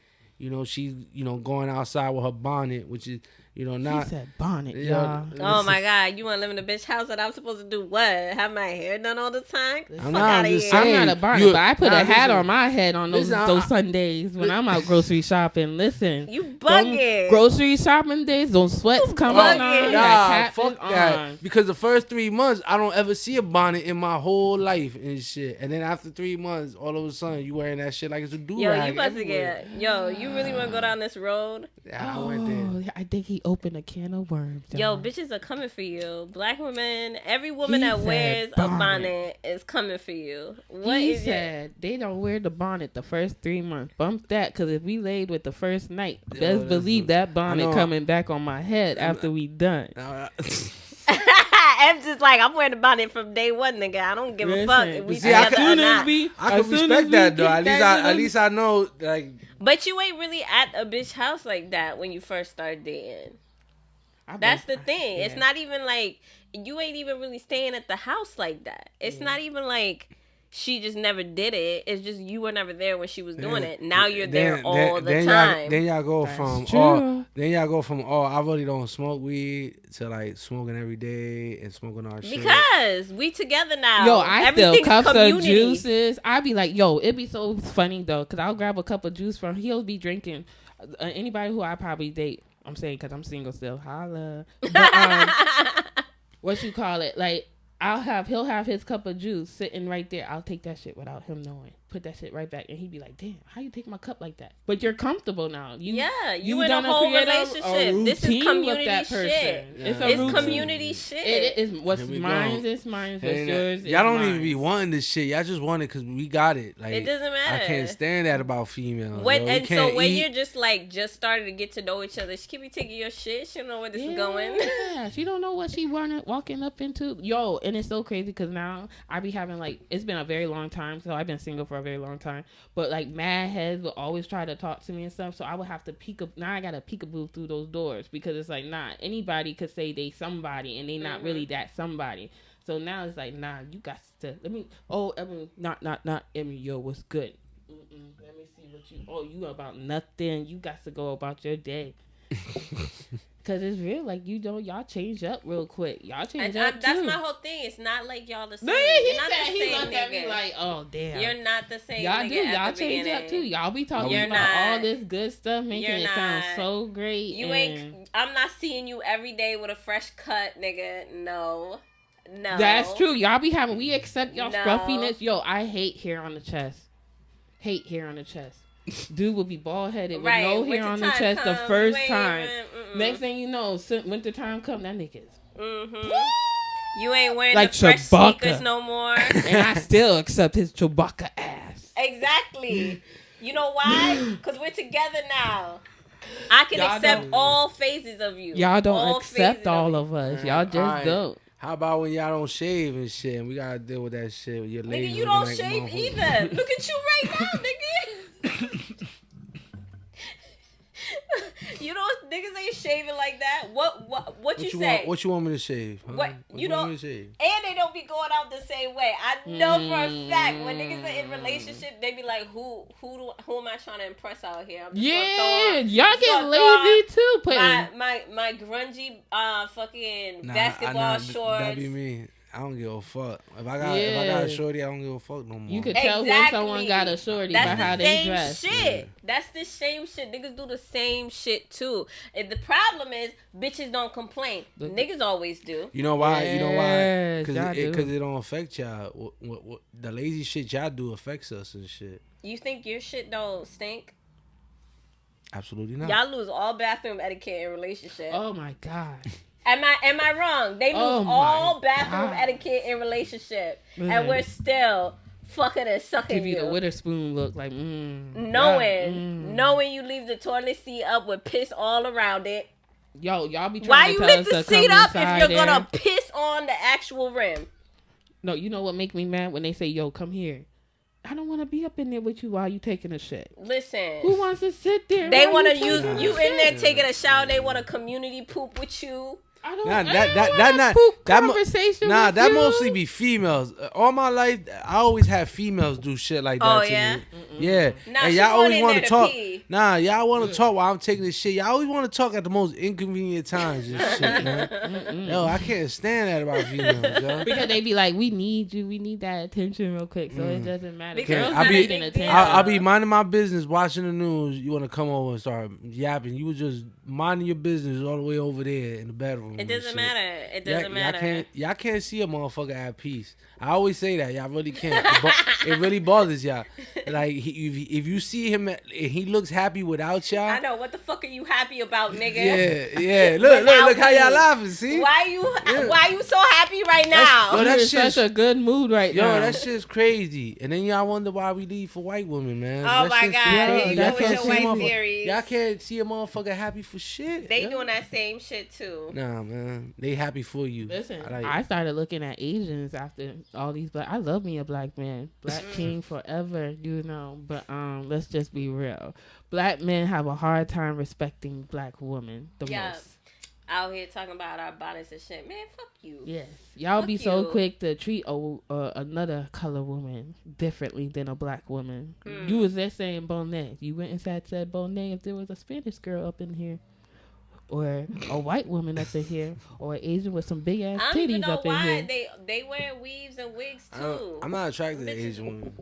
She's, going outside with her bonnet, which is, not. She said bonnet, y'all. Oh, my God. You want to live in a bitch house and I'm supposed to do what? Have my hair done all the time? I'm not a bonnet, but I put a hat on my head on those Sundays when I'm out grocery shopping. Listen. You bugging. Grocery shopping days, those sweats coming on. Fuck that. Because the first 3 months, I don't ever see a bonnet in my whole life and shit. And then after 3 months, all of a sudden, you wearing that shit like it's a do-rag. Yo, you about to get... Yo, you really want to go down this road? Yeah, I went there. I think he opened a can of worms. Yo, bitches are coming for you. Black women, every woman that wears a bonnet is coming for you. He said they don't wear the bonnet the first 3 months. Bump that, because if we laid with the first night, best believe that bonnet coming back on my head after we done. I'm just like, I'm wearing the bonnet from day one, nigga. I don't give a fuck if we together or not. I can respect that, though. At least I know, like... But you ain't really at a bitch house like that when you first start dating. That's the thing. Yeah. It's not even like... You ain't even really staying at the house like that. It's not even like... She just never did it. It's just you were never there when she was doing it. Now you're there all the time. Then y'all go from I really don't smoke weed to like smoking every day and smoking our shit. Because we together now. Yo, I feel cups of juices. I be like, yo, it'd be so funny though, because I'll grab a cup of juice from. He'll be drinking. Anybody who I probably date. I'm saying because I'm single still. Holla. But, what you call it? Like. He'll have his cup of juice sitting right there. I'll take that shit without him knowing. Put that shit right back. And he'd be like, damn, how you take my cup like that? But you're comfortable now. You in a whole relationship. This is community shit. Yeah. It's community shit. It is what's mine is mine. What's yours Y'all don't even be wanting this shit. Y'all just want it because we got it. Like, it doesn't matter. I can't stand that about females. When you're just starting to get to know each other, she keep be taking your shit. She don't know where this is going. Yeah, she don't know what she walking up into. Yo, and it's so crazy because now I be having like, it's been a very long time. So I've been single for a very long time, but like mad heads will always try to talk to me and stuff, so I would have to now I gotta peekaboo through those doors, because it's like, nah, anybody could say they somebody and they not really that somebody. So now it's like, nah, you got to not Emmy, yo, what's good? Let me see what you about nothing. You got to go about your day. Cause it's real, like y'all change up real quick. Y'all change up too. That's my whole thing. It's not like y'all the same. No, he looked at me like, oh damn. You're not the same. Y'all do. Y'all change up too. Y'all be talking about all this good stuff, making it sound so great. You ain't. I'm not seeing you every day with a fresh cut, nigga. No. That's true. Y'all be having. We accept y'all scruffiness. Yo, I hate hair on the chest. Dude will be bald headed with no hair on the chest the first time. Next thing you know, winter time come, that nigga's. You ain't wearing like the fresh sneakers no more. And I still accept his Chewbacca ass. Exactly. You know why? Because we're together now. I can accept all phases of you. Y'all don't accept all of us. Y'all just don't. How about when y'all don't shave and shit, and we gotta deal with that shit with your ladies? Nigga, you don't shave either. Look at you right now, nigga. You know, niggas ain't shaving like that. What you say? What you want me to shave? Huh? What you don't? And they don't don't be going out the same way. I know for a fact when niggas are in relationship, they be like, who am I trying to impress out here? I'm just y'all get lazy too. My grungy fucking basketball shorts. That be me. I don't give a fuck. If I got a shorty, I don't give a fuck no more. You could tell when someone got a shorty by how they dress. Shit. Yeah. That's the same shit. Niggas do the same shit too. And the problem is, bitches don't complain. Niggas always do. You know why? Yes, you know why? Because it don't affect y'all. What the lazy shit y'all do affects us and shit. You think your shit don't stink? Absolutely not. Y'all lose all bathroom etiquette in relationships. Oh my God. Am I wrong? They lose all bathroom etiquette in relationship, and we're still fucking and sucking Give you the Witherspoon look, like knowing you leave the toilet seat up with piss all around it. Y'all be trying Why to you tell lift us the to seat come up if inside you're there. gonna piss on the actual rim? No, you know what make me mad when they say, "Yo, come here." I don't want to be up in there with you while you taking a shit. Listen, who wants to sit there? They want to use you in there taking a shower. They want to community poop with you. I don't. Conversation. Nah, that mostly be females. All my life, I always have females do shit like that. Oh yeah, yeah. Nah, and y'all always want to talk. Pee. Nah, y'all want to talk while I'm taking this shit. Y'all always want to talk at the most inconvenient times and shit, man. Yo, I can't stand that about females, yo. Because they be like, "We need you. We need that attention real quick." So it doesn't matter. Girls need attention. I'll be minding my business, watching the news. You want to come over and start yapping? You was just minding your business all the way over there in the bedroom. It doesn't matter. It doesn't matter. Y'all can't see a motherfucker at peace. I always say that. Y'all really can't. It really bothers y'all. Like, if you see him and he looks happy without y'all. I know. What the fuck are you happy about, nigga? Yeah. Look how y'all laughing, see? Why you so happy right now? That's such a good mood right now. Yo, that shit's crazy. And then y'all wonder why we leave for white women, man. Oh my God. Y'all can't see white theories. Y'all can't see a motherfucker happy for shit. They doing that same shit too. Nah, man. They happy for you. Listen, I started looking at Asians after all these black. I love me a black man. Black king forever, you know. But let's just be real. Black men have a hard time respecting black women the most. Out here talking about our bonnets and shit. Man, fuck you. Yes. Y'all be so quick to treat another color woman differently than a black woman. You was there saying bonnets. You went inside said bonnet if there was a Spanish girl up in here. Or a white woman up in here, or an Asian with some big ass titties up in here. They wear weaves and wigs too. I'm not attracted to Asian women.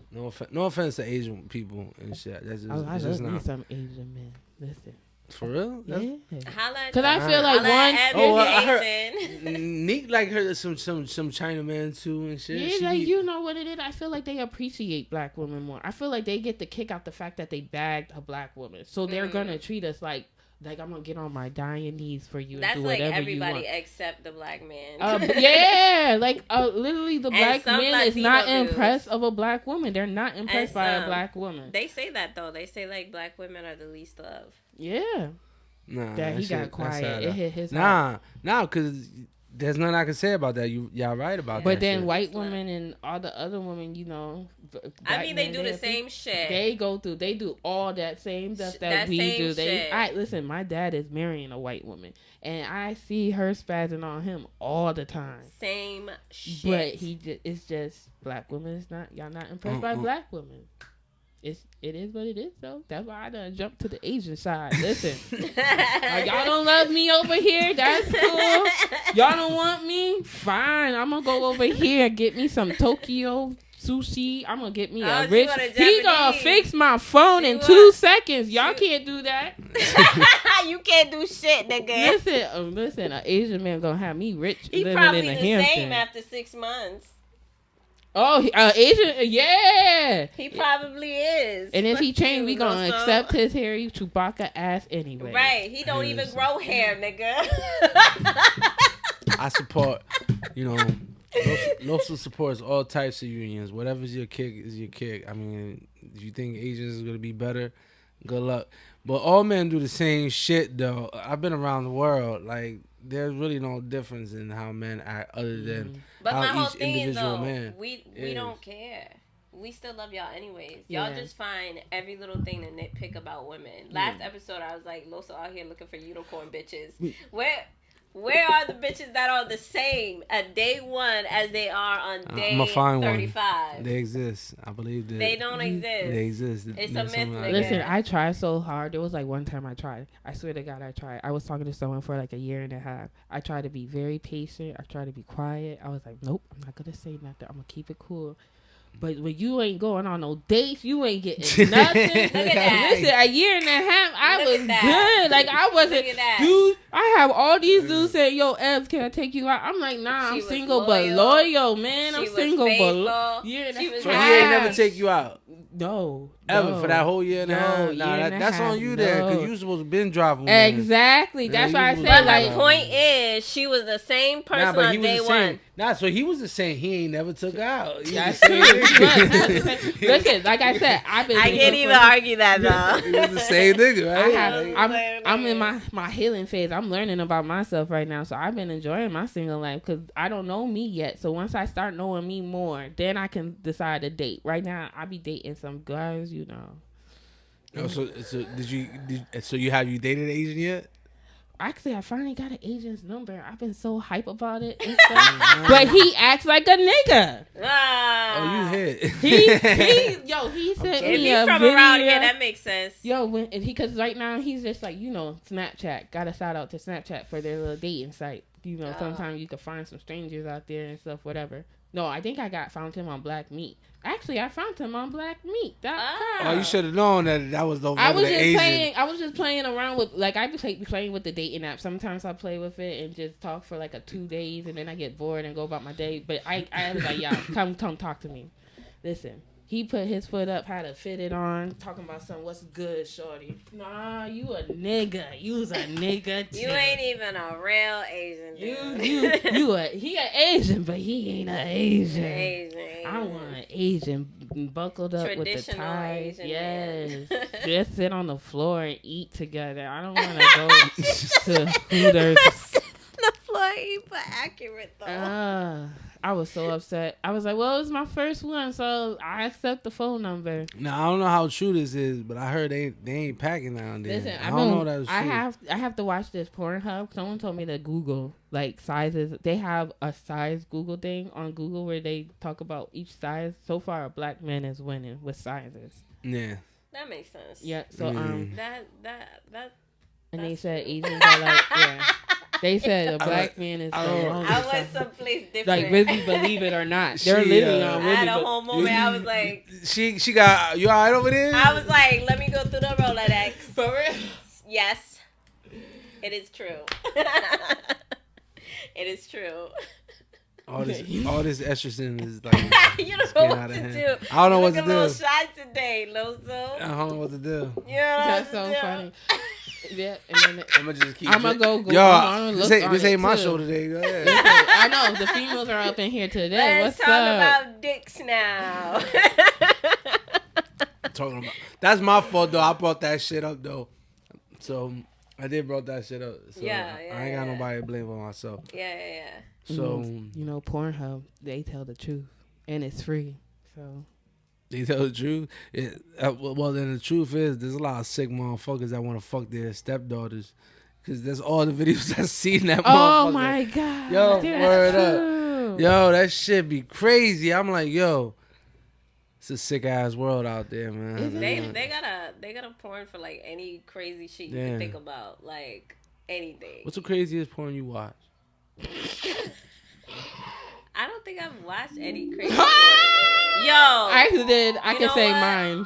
No offense to Asian people and shit. That's just, I love me some Asian men. Listen. For real? Yeah. Because I feel like I heard Nique like her some Chinaman too and shit. Yeah, you know what it is. I feel like they appreciate black women more. I feel like they get the kick out the fact that they bagged a black woman, so they're gonna treat us like I'm gonna get on my dying knees for you. That's and do like whatever everybody you want. except the black man. Literally the black man is not impressed of a black woman. They're not impressed by a black woman. They say that though. They say like black women are the least loved. Yeah. Nah, that he got quiet. It hit his heart. Nah, because there's nothing I can say about that. Y'all right about that. But then white women and all the other women, you know. I mean, they do the same shit. They do all that same stuff that we do. Listen, my dad is marrying a white woman, and I see her spazzing on him all the time. Same shit. But it's just black women. Y'all not impressed by black women. It is what it is, though. That's why I done jumped to the Asian side. Listen, y'all don't love me over here. That's cool. Y'all don't want me. Fine, I'm gonna go over here and get me some Tokyo sushi. I'm gonna get me a rich. He gonna fix my phone in 2 seconds. Y'all can't do that. You can't do shit, nigga. Listen. An Asian man gonna have me rich. He living probably in a the Hampton. same after 6 months. Oh, Asian, yeah. He probably is. And if he changed, we gonna accept his hairy Chewbacca ass anyway. Right. He don't even grow hair, nigga. I support, Lofa supports all types of unions. Whatever's your kick is your kick. I mean, if you think Asians is gonna be better, good luck. But all men do the same shit, though. I've been around the world. Like, there's really no difference in how men act other than how each individual man. We don't care. We still love y'all anyways. Y'all just find every little thing to nitpick about women. Last episode, I was like, Loso out here looking for unicorn bitches. Where are the bitches that are the same at day 1 as they are on day 35? One. They exist. I believe that. They don't exist. They exist. It's a myth. Listen, I tried so hard. There was like one time I tried. I swear to God, I tried. I was talking to someone for like a year and a half. I tried to be very patient. I tried to be quiet. I was like, nope, I'm not going to say nothing. I'm going to keep it cool. But when you ain't going on no dates, you ain't getting nothing. Look at that. Listen, a year and a half, I was good. Like, I wasn't, dude, I have all these dudes saying, yo, Evs, can I take you out? I'm like, nah, I'm single but loyal, man. I'm single but loyal. So he ain't never take you out? No. Ever for that whole year and a half? Nah, that's on you there, because you supposed to been driving. Exactly. That's why I said, but like. The point is, she was the same person on day 1. Nah, so he was the same. He ain't never took out. That's true. Listen, like I said, I can't even argue that, though. He was the same nigga, right? I'm in my healing phase. I'm learning about myself right now, so I've been enjoying my single life because I don't know me yet. So once I start knowing me more, then I can decide to date. Right now, I be dating some guys, you know. Oh, so you have you dated an Asian yet? Actually, I finally got an Asian's number. I've been so hype about it and stuff. But he acts like a nigga. Oh, you hit. He sent me a from video. Around here, that makes sense. Yo, because right now he's just like, you know, Snapchat. Got a shout out to Snapchat for their little dating site. You know, sometimes you can find some strangers out there and stuff, whatever. No, I think I found him on Black Meat. Actually, I found him on blackmeat.com. Oh, you should have known that was the I was just Asian. I was just playing around with, like, I be playing with the dating app. Sometimes I play with it and just talk for like 2 days, and then I get bored and go about my day. But I was like, yeah, come talk to me. Listen, he put his foot up, had to fit it on, talking about something. What's good, shorty? Nah, you a nigga. You's a nigga too. You ain't even a real Asian. He an Asian, but he ain't an Asian. I want an Asian buckled up with the ties. Asian yes. Just sit on the floor and eat together. I don't want to go to Hooters. The floor eat, but accurate though. I was so upset. I was like, well, it was my first one, so I accept the phone number. Now, I don't know how true this is, but I heard they ain't packing down there. Listen, I don't know that was true. I have to watch this Pornhub. Someone told me to Google, like, sizes. They have a size Google thing on Google where they talk about each size. So far, a black man is winning with sizes. Yeah. That makes sense. Yeah, so, that and they said Asians are like, yeah. They said a black man is the longest. I went someplace different. Like, really believe it or not. They're literally on really. I had a whole moment. I was like... She got... You all right over there? I was like, let me go through the Rolodex. For real? Yes. It is true. It is true. All this estrogen is like... You don't know what to do. I don't know what to do. A little shy today, Lozo. I don't know what to do. That's so funny. Yeah, and then I'm gonna just keep. I'm gonna go. Yo, this ain't my show today. Go ahead. I know the females are up in here today. Let's What's talk up? about dicks now. Talking about that's my fault though. I brought that shit up though, so I did brought that shit up. So I ain't got nobody to blame on myself. Yeah. So you know, Pornhub, they tell the truth, and it's free. So. They tell the truth. Well, then the truth is, there's a lot of sick motherfuckers that want to fuck their stepdaughters, because that's all the videos I've seen that. Oh my god! Yo, word up! Yo, that shit be crazy. I'm like, yo, it's a sick ass world out there, man. They got a porn for like any crazy shit you can think about, like anything. What's the craziest porn you watch? I don't think I've watched any crazy porn. Yo, I actually did. I can say mine.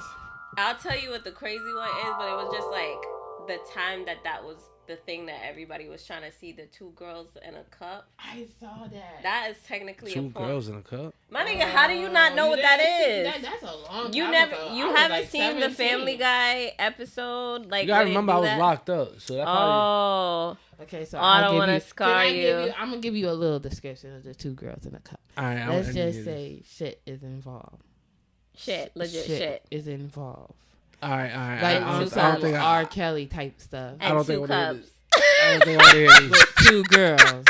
I'll tell you what the crazy one is, but it was just like the time that was the thing that everybody was trying to see, the 2 girls in a cup. I saw that. That is technically 2 girls in a cup. My nigga, how do you not know what that is? That's a long you time never ago. You haven't like seen 17. The Family Guy episode? Like, you gotta remember I was locked up, so that probably. Okay, so I don't want to scar you. I'm gonna give you a little description of the 2 girls in a cup. All right, let's just say shit is involved. Legit shit is involved. All right. Like on some R. Kelly type stuff. And I don't 2 cups. With 2 girls.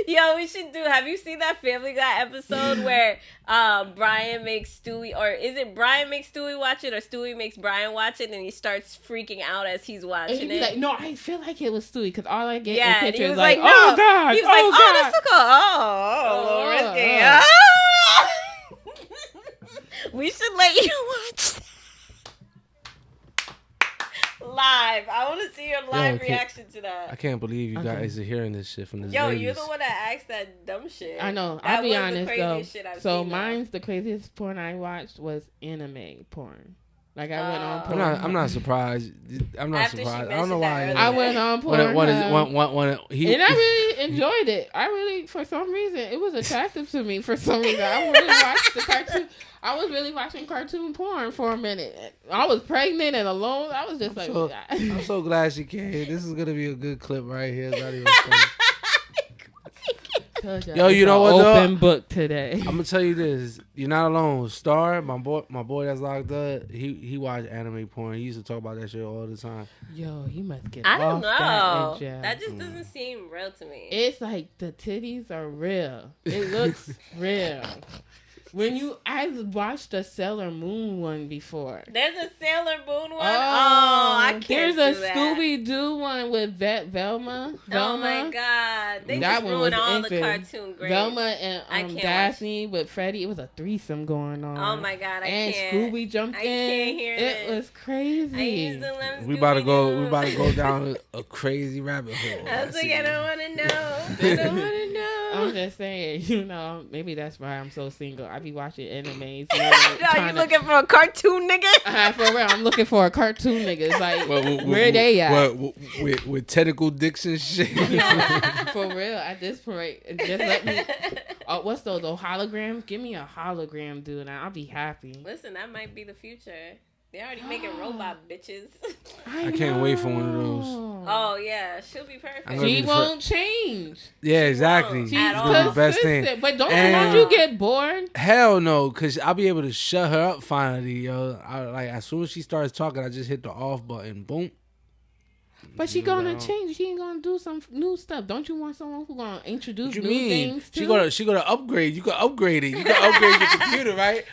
Yo, we should do. Have you seen that Family Guy episode where Brian makes Stewie, or is it Brian makes Stewie watch it, or Stewie makes Brian watch it, and he starts freaking out as he's watching it? Like, no, I feel like it was Stewie because all I get in pictures was like, no. oh god, he was like, God. oh, that's so cool. Risky. We should let you watch that. Live. I want to see your live reaction to that. I can't believe you guys are hearing this shit from this. Yo, you're the one that asked that dumb shit. I know. That I'll be honest though. So mine's the craziest porn I watched was anime porn. Like I went on porn. I'm not surprised. I'm not surprised. I don't know why. I went on porn. And I really enjoyed it. I really, for some reason, it was attractive to me. For some reason, I really watched the cartoon. I was really watching cartoon porn for a minute. I was pregnant and alone. I was just I'm so glad she came. This is gonna be a good clip right here. It's not even funny. Yo, you know what? Open book today. I'm gonna tell you this. You're not alone. Star, my boy that's locked up. He watched anime porn. He used to talk about that shit all the time. Yo, he must get. I don't off know. That just doesn't seem real to me. It's like the titties are real. It looks real. I watched a Sailor Moon one before. There's a Sailor Moon one? I can't. There's a Scooby-Doo one with Velma. Oh my god. They just ruined all the cartoon grades. Velma and Daphne with Freddy. It was a threesome going on. Oh my god, I can't. And Scooby jumped in. I can't hear it. It was crazy. We about to go down a crazy rabbit hole. I was like, I don't want to know. I don't want to know. I'm just saying, maybe that's why I'm so single. I be watching animes. You looking for a cartoon nigga? For real, I'm looking for a cartoon nigga. It's like, where they at? With tentacle dicks and shit. For real, at this point, just let me. What's those holograms? Give me a hologram, dude, and I'll be happy. Listen, that might be the future. They're already making robot bitches. I can't wait for one of those. Oh yeah, she'll be perfect. She won't change. Yeah, exactly. She's gonna be the best thing. But don't you get bored? Hell no, cause I'll be able to shut her up finally, yo. As soon as she starts talking, I just hit the off button. Boom. But she gonna change. She ain't gonna do some new stuff. Don't you want someone who gonna introduce new things too? She gonna upgrade. You can upgrade it. You can upgrade your computer, right?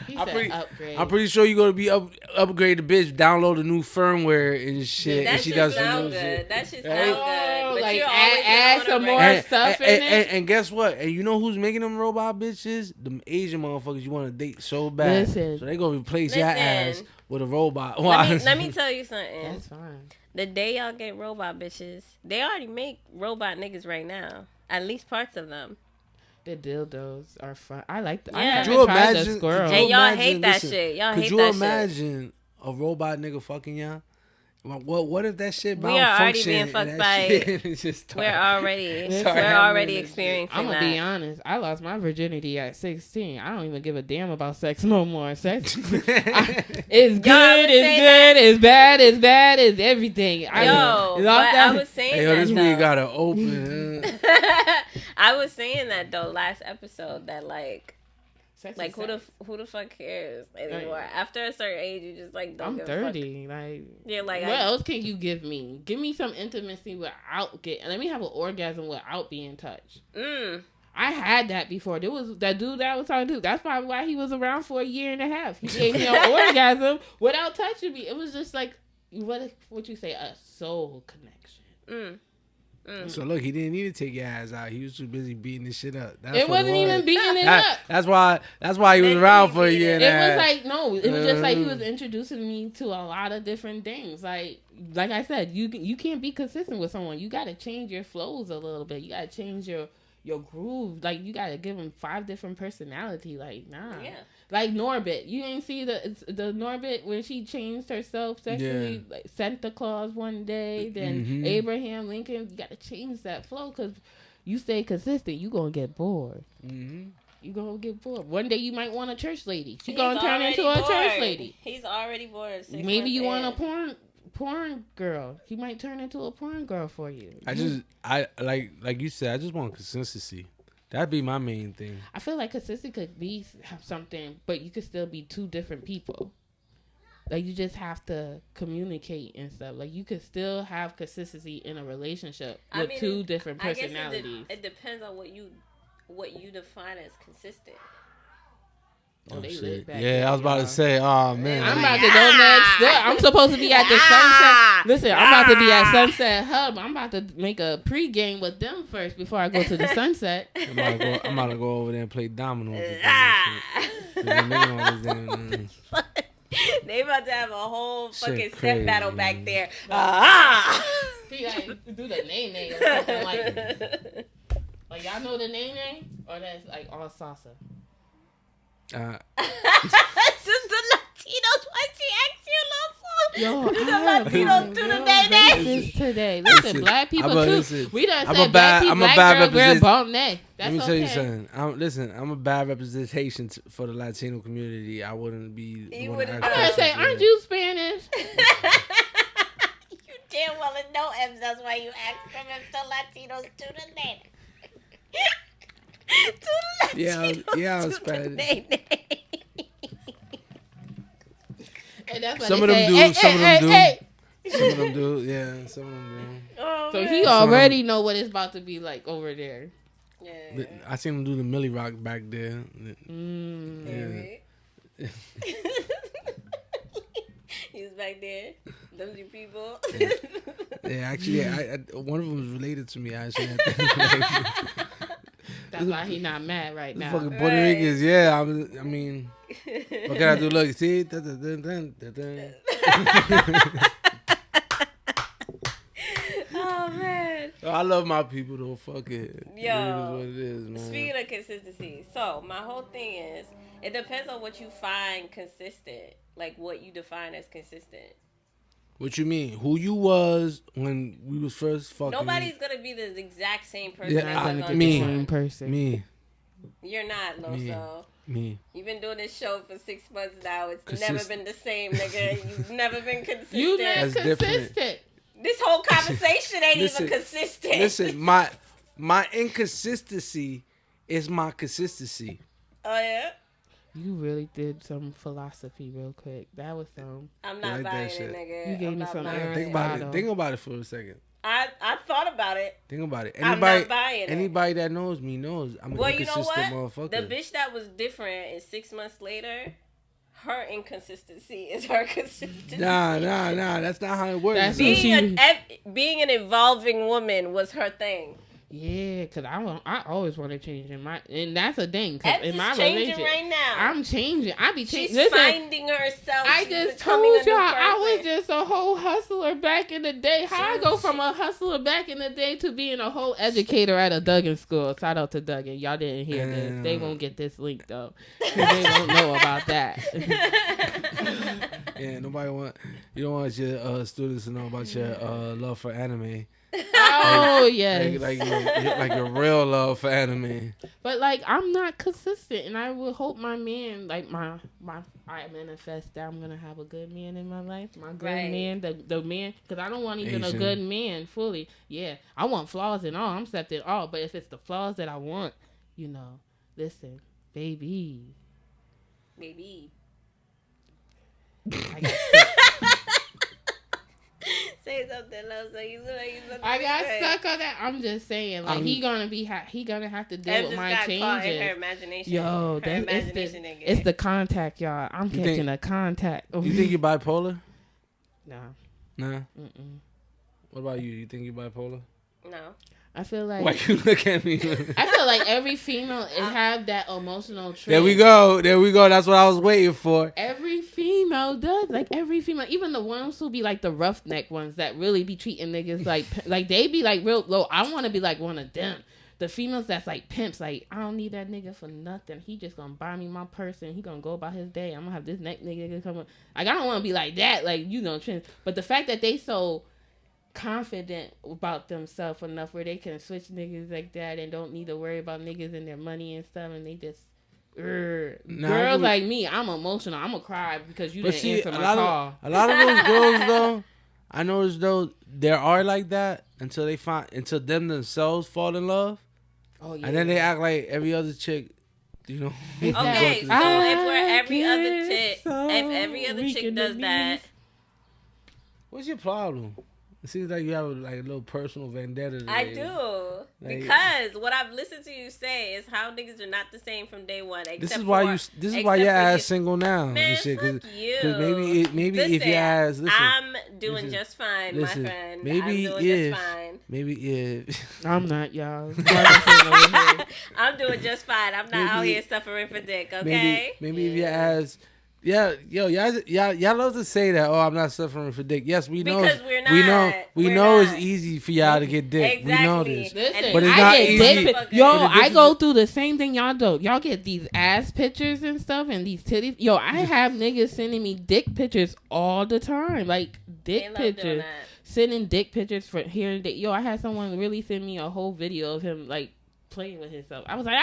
I'm pretty sure you're gonna be upgrade the bitch, download the new firmware and shit. That and she shit does sound good. That shit sound good. But like you add some more stuff in it. And guess what? And you know who's making them robot bitches? Them Asian motherfuckers you want to date so bad. So they gonna replace your ass with a robot. Let me tell you something. That's fine. The day y'all get robot bitches, they already make robot niggas right now. At least parts of them. The dildos are fun. I like them. Yeah. I haven't tried the squirrel. And y'all hate that shit. Y'all hate that shit. Could you imagine a robot nigga fucking y'all? What if that shit malfunction? We are already being fucked by. We're already experiencing that. I'm gonna be honest. I lost my virginity at 16. I don't even give a damn about sex no more. Sex, it's good. It's good. It's bad. It's bad. It's everything. I was saying that. This week gotta open. I was saying that though last episode that sex who the fuck cares anymore? Right. After a certain age, you just don't I'm give 30. a fuck. You're what else can you give me? Give me some intimacy without let me have an orgasm without being touched. I had that before. There was that dude that I was talking to. That's probably why he was around for a year and a half. He gave me an orgasm without touching me. It was just like what you say, a soul connection. So look, he didn't need to take your ass out. He was too busy beating this shit up. It wasn't even beating it up. That's why he was around for a year and a half. It was just like he was introducing me to a lot of different things. Like I said, you can't be consistent with someone. You got to change your flows a little bit. You got to change your groove. Like you got to give him 5 different personality. Like nah. Yeah. Like Norbit, you ain't see the Norbit where she changed herself sexually, like Santa Claus one day, then Abraham Lincoln. You gotta change that flow because you stay consistent, you gonna get bored. You gonna get bored. One day you might want a church lady. She gonna turn into a church lady. He's already bored. Maybe you want a porn girl. She might turn into a porn girl for you. I like you said. I just want consistency. That'd be my main thing. I feel like consistency could be something, but you could still be 2 different people. Like, you just have to communicate and stuff. Like, you could still have consistency in a relationship with two different personalities. It depends on what you define as consistent. Oh, they lit back yeah, there, I was about to say, oh man, I'm about to go next. Look, I'm supposed to be at the Sunset. Listen, I'm about to be at Sunset Hub. I'm about to make a pregame with them first before I go to the Sunset. I'm about to go over there and play dominoes. They about to have a whole fucking step crazy, battle man. back there. He like do the nay or something like y'all know the nay, or that's like all salsa. Just the Latinos, why she asked you, Yo, do the Latinos do the nay? Today. Listen, black people too. Listen, We done I'm said a bad girl wear bonnet. That's Let me tell you okay. something. I'm a bad representation for the Latino community. I wouldn't be. You wouldn't. I'm gonna say, aren't you Spanish? You damn well know M's. That's why you asked them if the Latinos do the nay. Yeah, I'm Spanish. And that's Some of them do. Some of them do. Yeah, some of them Oh, So man. he already know what it's about to be like over there. Yeah. do. I seen them do the Millie Rock back there. Yeah. He's back there. Those you people. Yeah, actually, I one of them was related to me. Actually, That's why he not mad right now. fucking Puerto Ricans. Yeah, I mean, what can I do? Look, see. Dun, dun, dun, dun, dun, dun. Oh man. I love my people though. Fuck it. Yo, It is what it is, man. Speaking of consistency, so my whole thing is, it depends on what you find consistent. Like what you define as consistent. What you mean? Who you was when we was first fucking? Nobody's gonna be the exact same person. Yeah, as Not us gonna on get me. the this same one. person. Me. You're not, Loso. Me. You've been doing this show for 6 months now. It's never Consistent. been the same, nigga. You've never been consistent. You not That's different. consistent. This whole conversation ain't Listen, even consistent. Listen, my inconsistency is my consistency. Oh yeah. You really did some philosophy real quick. That was some. I'm not like that buying shit. it, nigga. You gave I'm me not some buying Aaron Think it. about it. Scott. Think about it for a second. I thought about it. Think about it. I'm not buying it. Anybody that knows me knows I'm an Well, you know inconsistent what? motherfucker. The bitch that was different and 6 months later, her inconsistency is her consistency. Nah. That's not how it works. That's though. Being an evolving woman was her thing. Yeah, cause I always want to change and that's a thing. Cause Ebbs in my is changing relationship, right now. I'm changing. I be She's changing. Listen, finding herself. I She's just becoming told a new y'all I was person. just a whole hustler back in the day. How I go from a hustler back in the day to being a whole educator at a Duggan school. Shout out to Duggan. Y'all didn't hear this. They won't get this link though. 'Cause they won't know about that. Yeah, you don't want your students to know about your love for anime. Oh yes. Like your real love for anime. But like I'm not consistent, and I would hope my man, like my I manifest that I'm gonna have a good man in my life. My good Right. man, the man, because I don't want even Asian. a good man fully. Yeah, I want flaws and all. I'm accepting all, but if it's the flaws that I want, listen, baby. I got Say something, love. So you I got stuck on that. I'm just saying, like he gonna have to deal with my Caught in her changes. imagination. Yo, her it's imagination the contact, y'all. I'm You catching think- a contact. You think you're bipolar? No. Nah. Mm-mm. What about you? You think you're bipolar? No. I feel like Why you look at me? I feel like every female have that emotional trait. There we go. That's what I was waiting for. Every female does. Like every female, even the ones who be like the roughneck ones that really be treating niggas like they be like real low. I want to be like one of them. The females that's like pimps, like I don't need that nigga for nothing. He just gonna buy me my purse and he gonna go about his day. I'm gonna have this neck nigga come up. Like I don't want to be like that. Like trends. But the fact that they so confident about themselves enough where they can switch niggas like that and don't need to worry about niggas and their money and stuff, and they just girls like me, I'm emotional. I'm gonna cry because you didn't answer my call. A lot of those girls though, I noticed though, there are like that until them themselves fall in love. Oh yeah. And then they act like every other chick You know. Okay, so if we're every other chick, if every other chick does that, what's your problem? It seems like you have like a little personal vendetta today. I do. Because what I've listened to you say is how niggas are not the same from day one. This is why your ass single now. Man, shit, fuck you. Cause maybe listen, if your ass I'm doing just fine, my friend. Maybe I'm doing just fine. Maybe if I'm not, y'all. I'm doing just fine. I'm not out here suffering for dick. Okay. Maybe if your ass. Yeah, y'all love to say that. Oh, I'm not suffering for dick. Yes, we know. Because we're not. We know it's easy for y'all to get dick. Exactly. We know this. Listen, but it's not easy. I go through the same thing y'all do. Y'all get these ass pictures and stuff and these titties. Yo, I have niggas sending me dick pictures all the time. Like dick pictures. Sending dick pictures for here and there. Yo, I had someone really send me a whole video of him like playing with himself. I was like,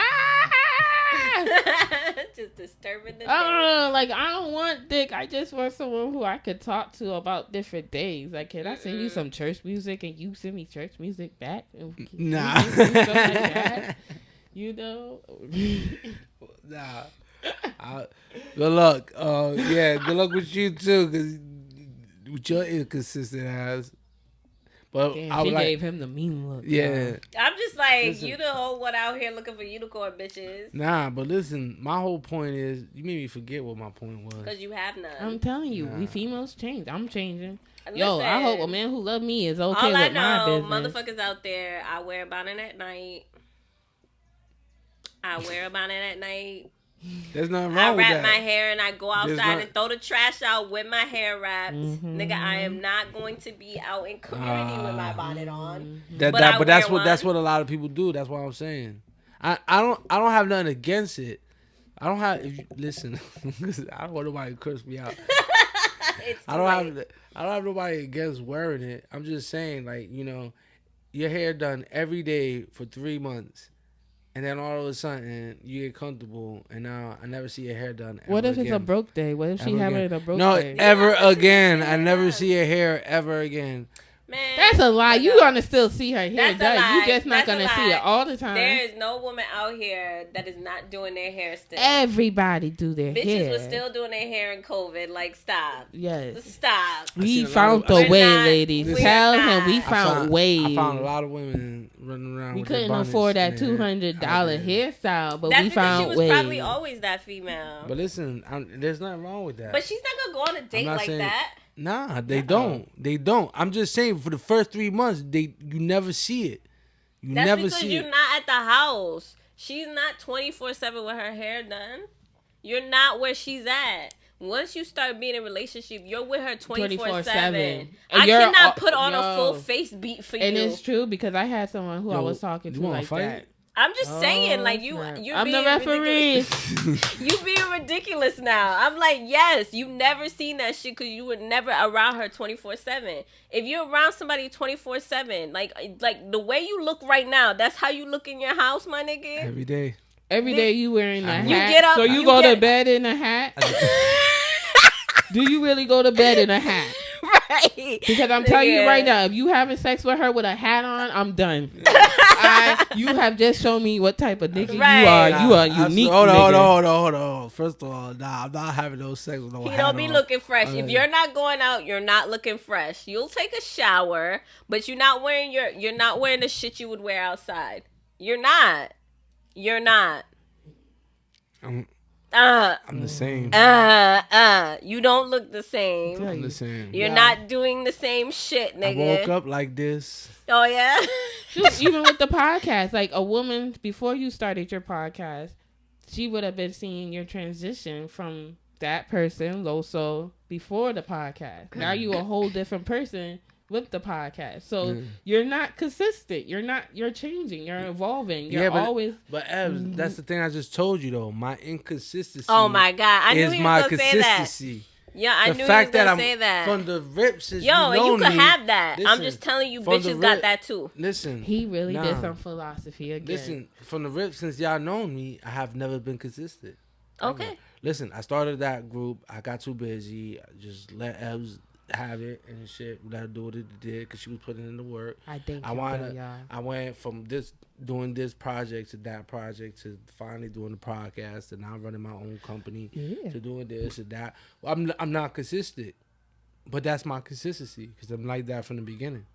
just disturbing the like I don't want dick. I just want someone who I could talk to about different things. Like, can I send you some church music and you send me church music back? Nah. Like that? You know? Nah. Good luck. Good luck with you too, because with your inconsistent ass. But damn, she gave him the mean look. Yeah. I'm just like, listen, you the whole one out here looking for unicorn bitches. Nah, but listen, my whole point is, you made me forget what my point was. Because you have none. I'm telling you, we females change. I'm changing. Yo, I hope a man who love me is okay with my business. Motherfuckers out there, I wear a bonnet at night. There's nothing wrong with that. I wrap my hair and I go outside and throw the trash out with my hair wrapped. Mm-hmm. Nigga, I am not going to be out in community with my bonnet on. But that's what a lot of people do. That's what I'm saying. I don't have nothing against it. I don't have. Listen, I don't want nobody to curse me out. I don't have nobody against wearing it. I'm just saying, like, you know, your hair done every day for 3 months. And then all of a sudden, you get comfortable, and now I never see your hair done ever What if again. it's a broke day? What if she having a broke day? No, ever again. I never see her hair ever again. Man, that's a lie. You're going to still see her hair done. You just not going to see it all the time. There is no woman out here that is not doing their hair still. Everybody do their hair. Bitches was still doing their hair in COVID. Like, stop. Yes. Stop. We found the way, ladies. Tell him we found ways. I found a lot of women running around we with couldn't afford that $200 hairstyle, but we found ways. She was probably always that female. But listen, there's nothing wrong with that. But she's not going to go on a date like that. Nah, they don't. They don't. I'm just saying, for the first 3 months, you never see it. That's because you're not at the house. She's not 24/7 with her hair done. You're not where she's at. Once you start being in a relationship, you're with her 24/7. I cannot put on a full face beat for you. And it's true, because I had someone who I was talking to like that. I'm just saying, like, you're I'm being the referee. You being ridiculous now. I'm like, yes, you never seen that shit because you were never around her 24/7. If you're around somebody 24/7, like the way you look right now, that's how you look in your house, my nigga. Every day. Every day you wearing a hat. You get up, so you go to bed in a hat? Do you really go to bed in a hat? Right. Because I'm telling you right now, if you having sex with her with a hat on, I'm done. You have just shown me what type of nigga you are. You are unique. Hold on. First of all, I'm not having no sex with no hat on. He don't be looking fresh. If you're not going out, you're not looking fresh. You'll take a shower, but you're not wearing the shit you would wear outside. You're not. I'm the same. You don't look the same. I'm the same. You're not doing the same shit, nigga. I woke up like this. Oh, yeah? Even with the podcast, like a woman, before you started your podcast, she would have been seeing your transition from that person, Loso, before the podcast. Now you a whole different person with the podcast. So you're not consistent. You're changing. You're evolving. You're always. But Ev, that's the thing I just told you though. My inconsistency. Oh my God. I knew he was going to say that. Yeah, I knew he was going to say that. From the rips is and you could have that. Listen, I'm just telling you, bitches got that too. Listen. He really did some philosophy again. Listen, from the rips, since y'all known me, I have never been consistent. Okay. Listen, I started that group. I got too busy. I just let Evs have it and shit. Let her do what it did because she was putting in the work. Y'all. I went from doing this project to that project to finally doing the podcast and now running my own company to doing this and that. Well, I'm not consistent, but that's my consistency because I'm like that from the beginning.